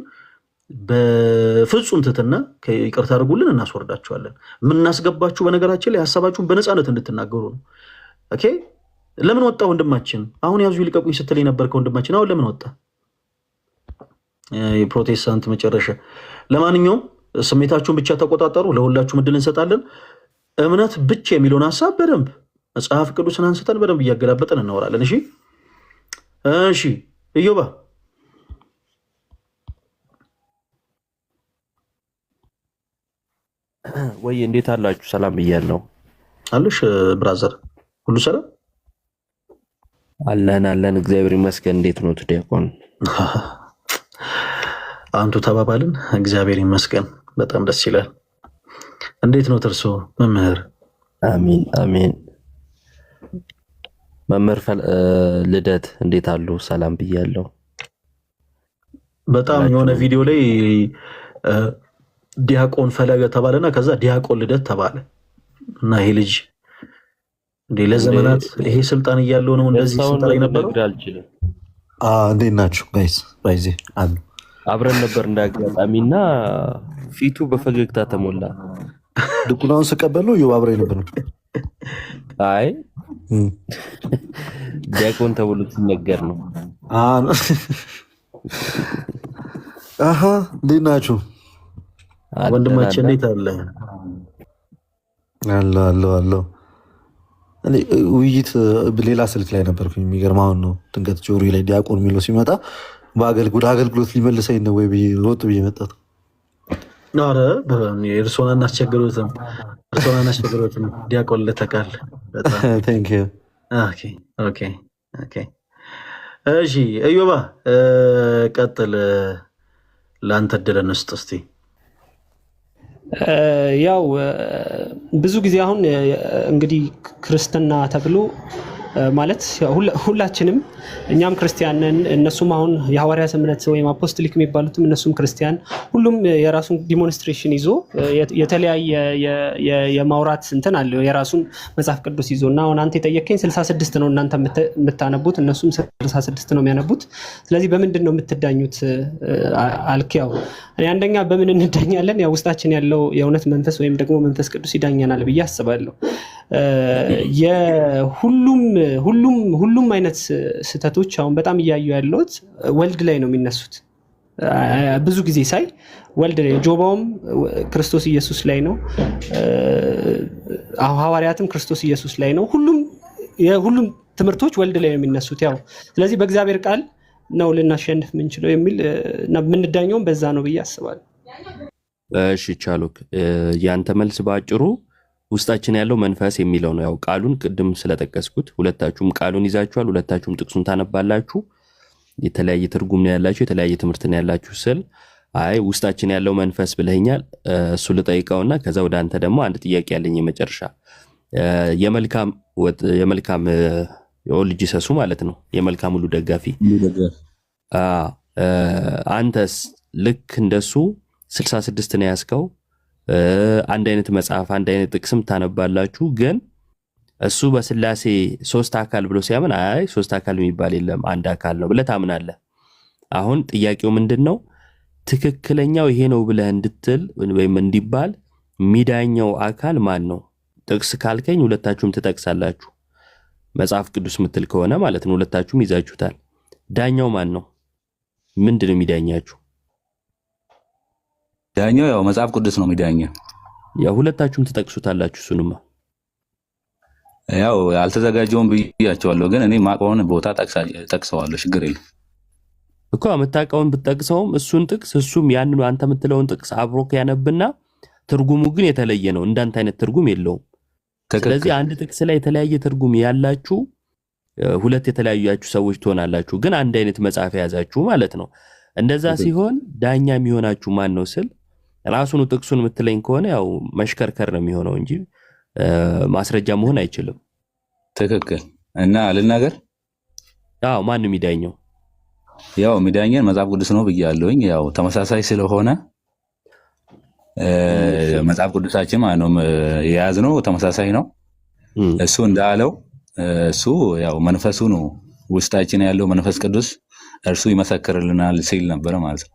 በፍጹም ትትና ይቅርታ አድርጉልን፣ እናስወርዳችኋለን። የምናስገባችሁ በነገራችን ላይ ሀሳባችሁን በነፃነት እንድትናገሩ ነው። ኦኬ። ለምን ወጣ ወንድማችን? አሁን ያዙ ይልቀቁኝ ስትል የነበርከ ወንድማችን አሁን ለምን ወጣ? የፕሮቴስታንት መጨረሻ። ለማንኛውም ስሜታችሁን ብቻ ተቆጣጠሩ። ለሁላችሁም እድል እንሰጣለን። እምነት ብቻ የሚለውን ሀሳብ በደንብ መጽሐፍ ቅዱስን አንስተን በደንብ እያገላበጠን እናወራለን። እሺ እሺ። እዮባ ወይ እንዴት አላችሁ? ሰላም ብያለሁ። አሉሽ ብራዘር፣ ሁሉ ሰላም አለን እግዚአብሔር ይመስገን። እንዴት ነው ዲያቆን? አንቱ ተባባልን። እግዚአብሔር ይመስገን በጣም ደስ ይላል። እንዴት ነው እርሶ መምህር? አሜን። መምህር ልደት እንዴት አሉ? ሰላም ብያለሁ። በጣም የሆነ ቪዲዮ ላይ ዲያቆን ፈለገ ተባለና ከዛ ዲያቆን ልደት ተባለ እና ይሄ ልጅ እንዴ ለዘመናት ይሄ ስልጣን እያለው ነው እንደዚህ ስልጣን የነበረው። እንዴት ናችሁ ጋይስ? ባይዜ አሉ አብረን ነበር እንዳጋጣሚና ፊቱ በፈገግታ ተሞላ። ድቁናውን ስቀበለው ይው አብረን ነበር። አይ ዲያቆን ተብሎ ሲነገር ነው። እንዴት ናችሁ ወንድማችን? እንዴት አለ? አለው ውይይት ሌላ ስልክ ላይ ነበርኩኝ። የሚገርም አሁን ነው ድንገት ጆሮ ላይ ዲያቆን የሚለው ሲመጣ አገልግሎት ሊመልሰኝ ነው ወይ ሮጥ ብዬ መጣት። ኧረ እርሶን አናስቸግሮትም ዲያቆን ለተቃል እሺ እዮባ ቀጥል። ለአንተ እድል እንስጥ እስቲ። ያው ብዙ ጊዜ አሁን እንግዲህ ክርስትና ተብሎ ማለት ሁላችንም እኛም ክርስቲያን ነን፣ እነሱም አሁን የሐዋርያት እምነት ወይም አፖስቶሊክ የሚባሉትም እነሱም ክርስቲያን፣ ሁሉም የራሱን ዲሞንስትሬሽን ይዞ የተለያየ የማውራት እንትን አለው የራሱን መጽሐፍ ቅዱስ ይዞ እና አሁን አንተ የጠየቀኝ 66 ነው እናንተ የምታነቡት፣ እነሱም 66 ነው የሚያነቡት። ስለዚህ በምንድን ነው የምትዳኙት አልክ? ያው እኔ አንደኛ በምን እንዳኛለን? ያው ውስጣችን ያለው የእውነት መንፈስ ወይም ደግሞ መንፈስ ቅዱስ ይዳኛናል ብዬ አስባለሁ። ሁሉም አይነት ስህተቶች አሁን በጣም እያዩ ያለሁት ወልድ ላይ ነው የሚነሱት። ብዙ ጊዜ ሳይ ወልድ ላይ ጆባውም ክርስቶስ ኢየሱስ ላይ ነው፣ ሐዋርያትም ክርስቶስ ኢየሱስ ላይ ነው። ሁሉም ትምህርቶች ወልድ ላይ ነው የሚነሱት። ያው ስለዚህ በእግዚአብሔር ቃል ነው ልናሸንፍ የምንችለው የሚል የምንዳኘውም በዛ ነው ብዬ አስባለሁ። እሺ ቻሉክ፣ ያንተ መልስ በአጭሩ ውስጣችን ያለው መንፈስ የሚለው ነው። ያው ቃሉን ቅድም ስለጠቀስኩት ሁለታችሁም ቃሉን ይዛችኋል፣ ሁለታችሁም ጥቅሱን ታነባላችሁ። የተለያየ ትርጉም ነው ያላችሁ፣ የተለያየ ትምህርት ነው ያላችሁ ስል አይ ውስጣችን ያለው መንፈስ ብለኛል። እሱ ልጠይቀውና ከዛ ወደ አንተ ደግሞ አንድ ጥያቄ ያለኝ የመጨረሻ የመልካም የኦልጅ ሰሱ ማለት ነው የመልካም ሁሉ ደጋፊ አንተስ ልክ እንደሱ 66 ነው ያስከው። አንድ አይነት መጽሐፍ አንድ አይነት ጥቅስም ታነባላችሁ፣ ግን እሱ በስላሴ 3 አካል ብሎ ሲያምን አይ 3 አካል የሚባል የለም አንድ አካል ነው ብለህ ታምናለህ። አሁን ጥያቄው ምንድነው? ትክክለኛው ይሄ ነው ብለህ እንድትል ወይም እንዲባል ሚዳኛው አካል ማን ነው? ጥቅስ ካልከኝ ሁለታችሁም ትጠቅሳላችሁ፣ መጽሐፍ ቅዱስ ምትል ከሆነ ማለት ነው ሁለታችሁም ይዛችሁታል። ዳኛው ማን ነው? ምንድነው የሚዳኛችሁ? ዳኛው ያው መጽሐፍ ቅዱስ ነው የሚዳኘው። ያው ሁለታችሁም ትጠቅሱታላችሁ። እሱንማ ያው አልተዘጋጀውም ብያቸዋለሁ፣ ግን እኔ ማቆን ቦታ ጠቅሰዋለሁ። ችግር የለም እኮ የምታውቀውን ብትጠቅሰውም እሱን ጥቅስ እሱም ያንኑ አንተ የምትለውን ጥቅስ አብሮ ያነብና ትርጉሙ ግን የተለየ ነው። እንዳንተ አይነት ትርጉም የለውም። ስለዚህ አንድ ጥቅስ ላይ የተለያየ ትርጉም ያላችሁ ሁለት የተለያያችሁ ሰዎች ትሆናላችሁ፣ ግን አንድ አይነት መጽሐፍ የያዛችሁ ማለት ነው። እንደዛ ሲሆን ዳኛ የሚሆናችሁ ማን ነው ስል ራሱን ጥቅሱን የምትለኝ ከሆነ ያው መሽከርከር ነው የሚሆነው እንጂ ማስረጃ መሆን አይችልም። ትክክል እና ልናገር አዎ ማን ነው የሚዳኘው? ያው የሚዳኘን መጽሐፍ ቅዱስ ነው ብያለሁኝ። ያው ተመሳሳይ ስለሆነ መጽሐፍ ቅዱሳችን ማለት ነው የያዝነው ተመሳሳይ ነው። እሱ እንዳለው እሱ ያው መንፈሱ ነው ውስጣችን ያለው መንፈስ ቅዱስ እርሱ ይመሰክርልናል ሲል ነበር ማለት ነው።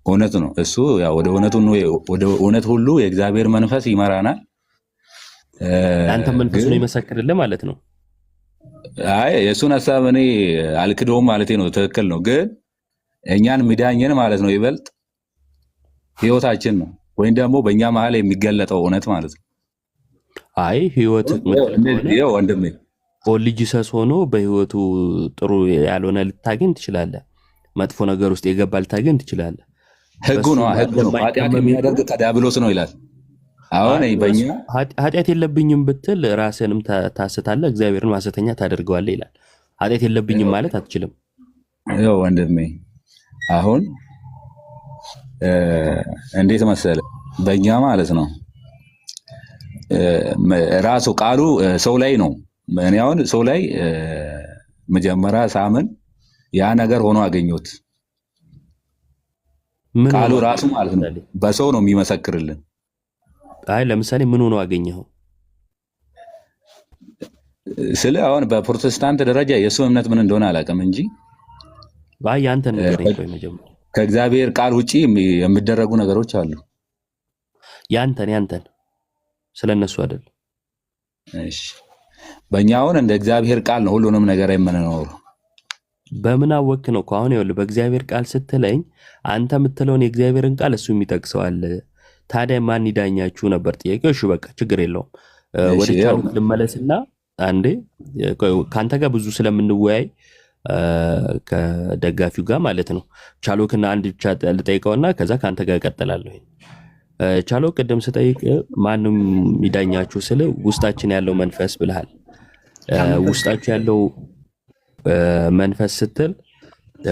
እውነት ነው። እሱ ያው ወደ እውነት ሁሉ የእግዚአብሔር መንፈስ ይመራናል። አንተ መንፈሱ ነው ይመሰክርልህ ማለት ነው። አይ የእሱን ሀሳብ እኔ አልክደውም ማለት ነው። ትክክል ነው። ግን እኛን ሚዳኘን ማለት ነው ይበልጥ ህይወታችን ነው ወይም ደግሞ በእኛ መሀል የሚገለጠው እውነት ማለት ነው። አይ ህይወት ይኸው ወንድሜ ኦልጂሰስ ሆኖ በህይወቱ ጥሩ ያልሆነ ልታገኝ ትችላለህ። መጥፎ ነገር ውስጥ የገባ ልታገኝ ትችላለህ። ህጉ ነው ኃጢአት የሚያደርግ ከዲያብሎስ ነው ይላል። አሁን በእኛ ኃጢአት የለብኝም ብትል ራስህንም ታስታለህ፣ እግዚአብሔርን ሐሰተኛ ታደርገዋለህ ይላል። ኃጢአት የለብኝም ማለት አትችልም። ይኸው ወንድሜ አሁን እንዴት መሰለህ በእኛ ማለት ነው ራሱ ቃሉ ሰው ላይ ነው። እኔ አሁን ሰው ላይ መጀመሪያ ሳምን ያ ነገር ሆኖ አገኘሁት። ቃሉ ራሱ ማለት ነው በሰው ነው የሚመሰክርልን። አይ ለምሳሌ ምን ሆኖ አገኘኸው? ስለ አሁን በፕሮቴስታንት ደረጃ የእሱ እምነት ምን እንደሆነ አላውቅም እንጂ አይ ያንተን ነገር ነው መጀመሪያ ከእግዚአብሔር ቃል ውጪ የሚደረጉ ነገሮች አሉ። ያንተን ስለነሱ አይደል? እሺ በእኛ አሁን እንደ እግዚአብሔር ቃል ነው ሁሉንም ነገር የምንኖረው። በምን አወክ ነው? አሁን ይኸውልህ በእግዚአብሔር ቃል ስትለኝ አንተ የምትለውን የእግዚአብሔርን ቃል እሱ የሚጠቅሰዋል። ታዲያ ማን ይዳኛችሁ ነበር ጥያቄው። እሺ በቃ ችግር የለውም። ወደ ቻሉክ ልመለስና አንዴ ካንተ ጋር ብዙ ስለምንወያይ ከደጋፊው ጋር ማለት ነው ቻሉክና አንድ ብቻ ልጠይቀውና ከዛ ካንተ ጋር እቀጥላለሁ። ቻሉክ ቅድም ስጠይቅ ማንም ይዳኛችሁ ስለ ውስጣችን ያለው መንፈስ ብለሃል። ውስጣችሁ ያለው መንፈስ ስትል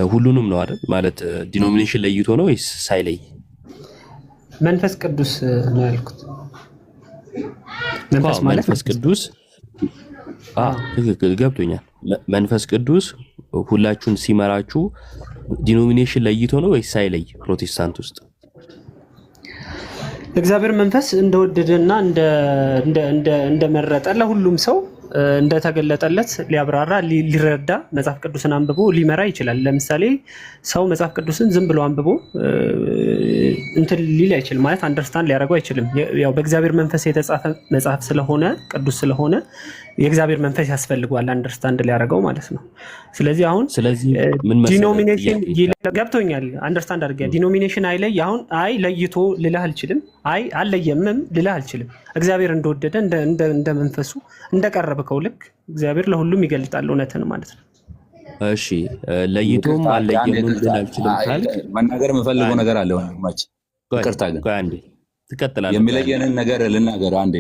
ሁሉንም ነው አይደል? ማለት ዲኖሚኔሽን ለይቶ ነው ወይስ ሳይለይ? መንፈስ ቅዱስ ነው ያልኩት። መንፈስ ቅዱስ ትክክል ገብቶኛል። መንፈስ ቅዱስ ሁላችሁን ሲመራችሁ ዲኖሚኔሽን ለይቶ ነው ወይስ ሳይለይ? ፕሮቴስታንት ውስጥ እግዚአብሔር መንፈስ እንደወደደና እንደመረጠ ለሁሉም ሰው እንደተገለጠለት ሊያብራራ ሊረዳ መጽሐፍ ቅዱስን አንብቦ ሊመራ ይችላል። ለምሳሌ ሰው መጽሐፍ ቅዱስን ዝም ብሎ አንብቦ እንትን ሊል አይችልም፣ ማለት አንደርስታንድ ሊያደርገው አይችልም። ያው በእግዚአብሔር መንፈስ የተጻፈ መጽሐፍ ስለሆነ ቅዱስ ስለሆነ የእግዚአብሔር መንፈስ ያስፈልገዋል አንደርስታንድ ሊያደርገው ማለት ነው። ስለዚህ አሁን ዲኖሚኔሽን ገብቶኛል፣ አንደርስታንድ አድርገህ ዲኖሚኔሽን አይለይ። አሁን አይ ለይቶ ልልህ አልችልም፣ አይ አልለየምም ልልህ አልችልም። እግዚአብሔር እንደወደደ እንደ መንፈሱ እንደቀረብከው ልክ እግዚአብሔር ለሁሉም ይገልጣል እውነትን ማለት ነው። እሺ ለይቶም አልለየምም ልልህ አልችልም ካልክ መናገር የምፈልገው ነገር አለ ወንድማች። ይቅርታ ግን አንዴ ትቀጥላለህ። የሚለየንን ነገር ልናገር አንዴ።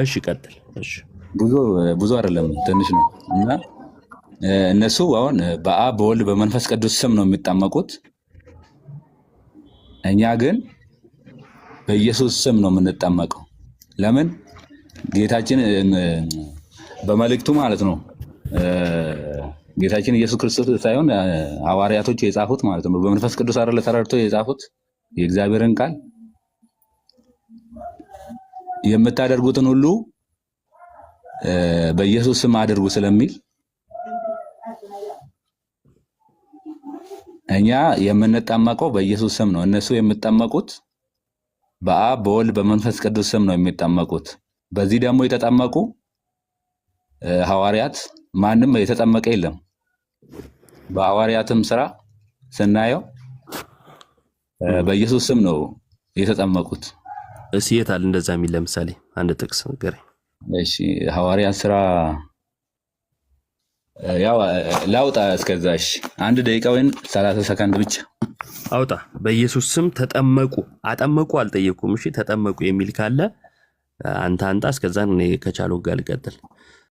እሺ ቀጥል። እሺ ብዙ አይደለም ትንሽ ነው እና እነሱ አሁን በአብ በወልድ በመንፈስ ቅዱስ ስም ነው የሚጠመቁት። እኛ ግን በኢየሱስ ስም ነው የምንጠመቀው። ለምን? ጌታችን በመልእክቱ ማለት ነው ጌታችን ኢየሱስ ክርስቶስ ሳይሆን ሐዋርያቶች የጻፉት ማለት ነው በመንፈስ ቅዱስ አይደለ ተረድቶ የጻፉት የእግዚአብሔርን ቃል የምታደርጉትን ሁሉ በኢየሱስ ስም አድርጉ ስለሚል እኛ የምንጠመቀው በኢየሱስ ስም ነው። እነሱ የሚጠመቁት በአብ በወልድ በመንፈስ ቅዱስ ስም ነው የሚጠመቁት። በዚህ ደግሞ የተጠመቁ ሐዋርያት ማንም የተጠመቀ የለም። በሐዋርያትም ስራ ስናየው በኢየሱስ ስም ነው የተጠመቁት። እሺ የታል እንደዛ የሚል ለምሳሌ አንድ ጥቅስ ንገረኝ። እሺ ሐዋርያት ስራ ያው ላውጣ እስከዛሽ አንድ ደቂቃ ወይም 30 ሰከንድ ብቻ አውጣ። በኢየሱስ ስም ተጠመቁ። አጠመቁ አልጠየቁም። እሺ ተጠመቁ የሚል ካለ አንተ አንጣ። እስከዛ እኔ ከቻለው ጋር ልቀጥል።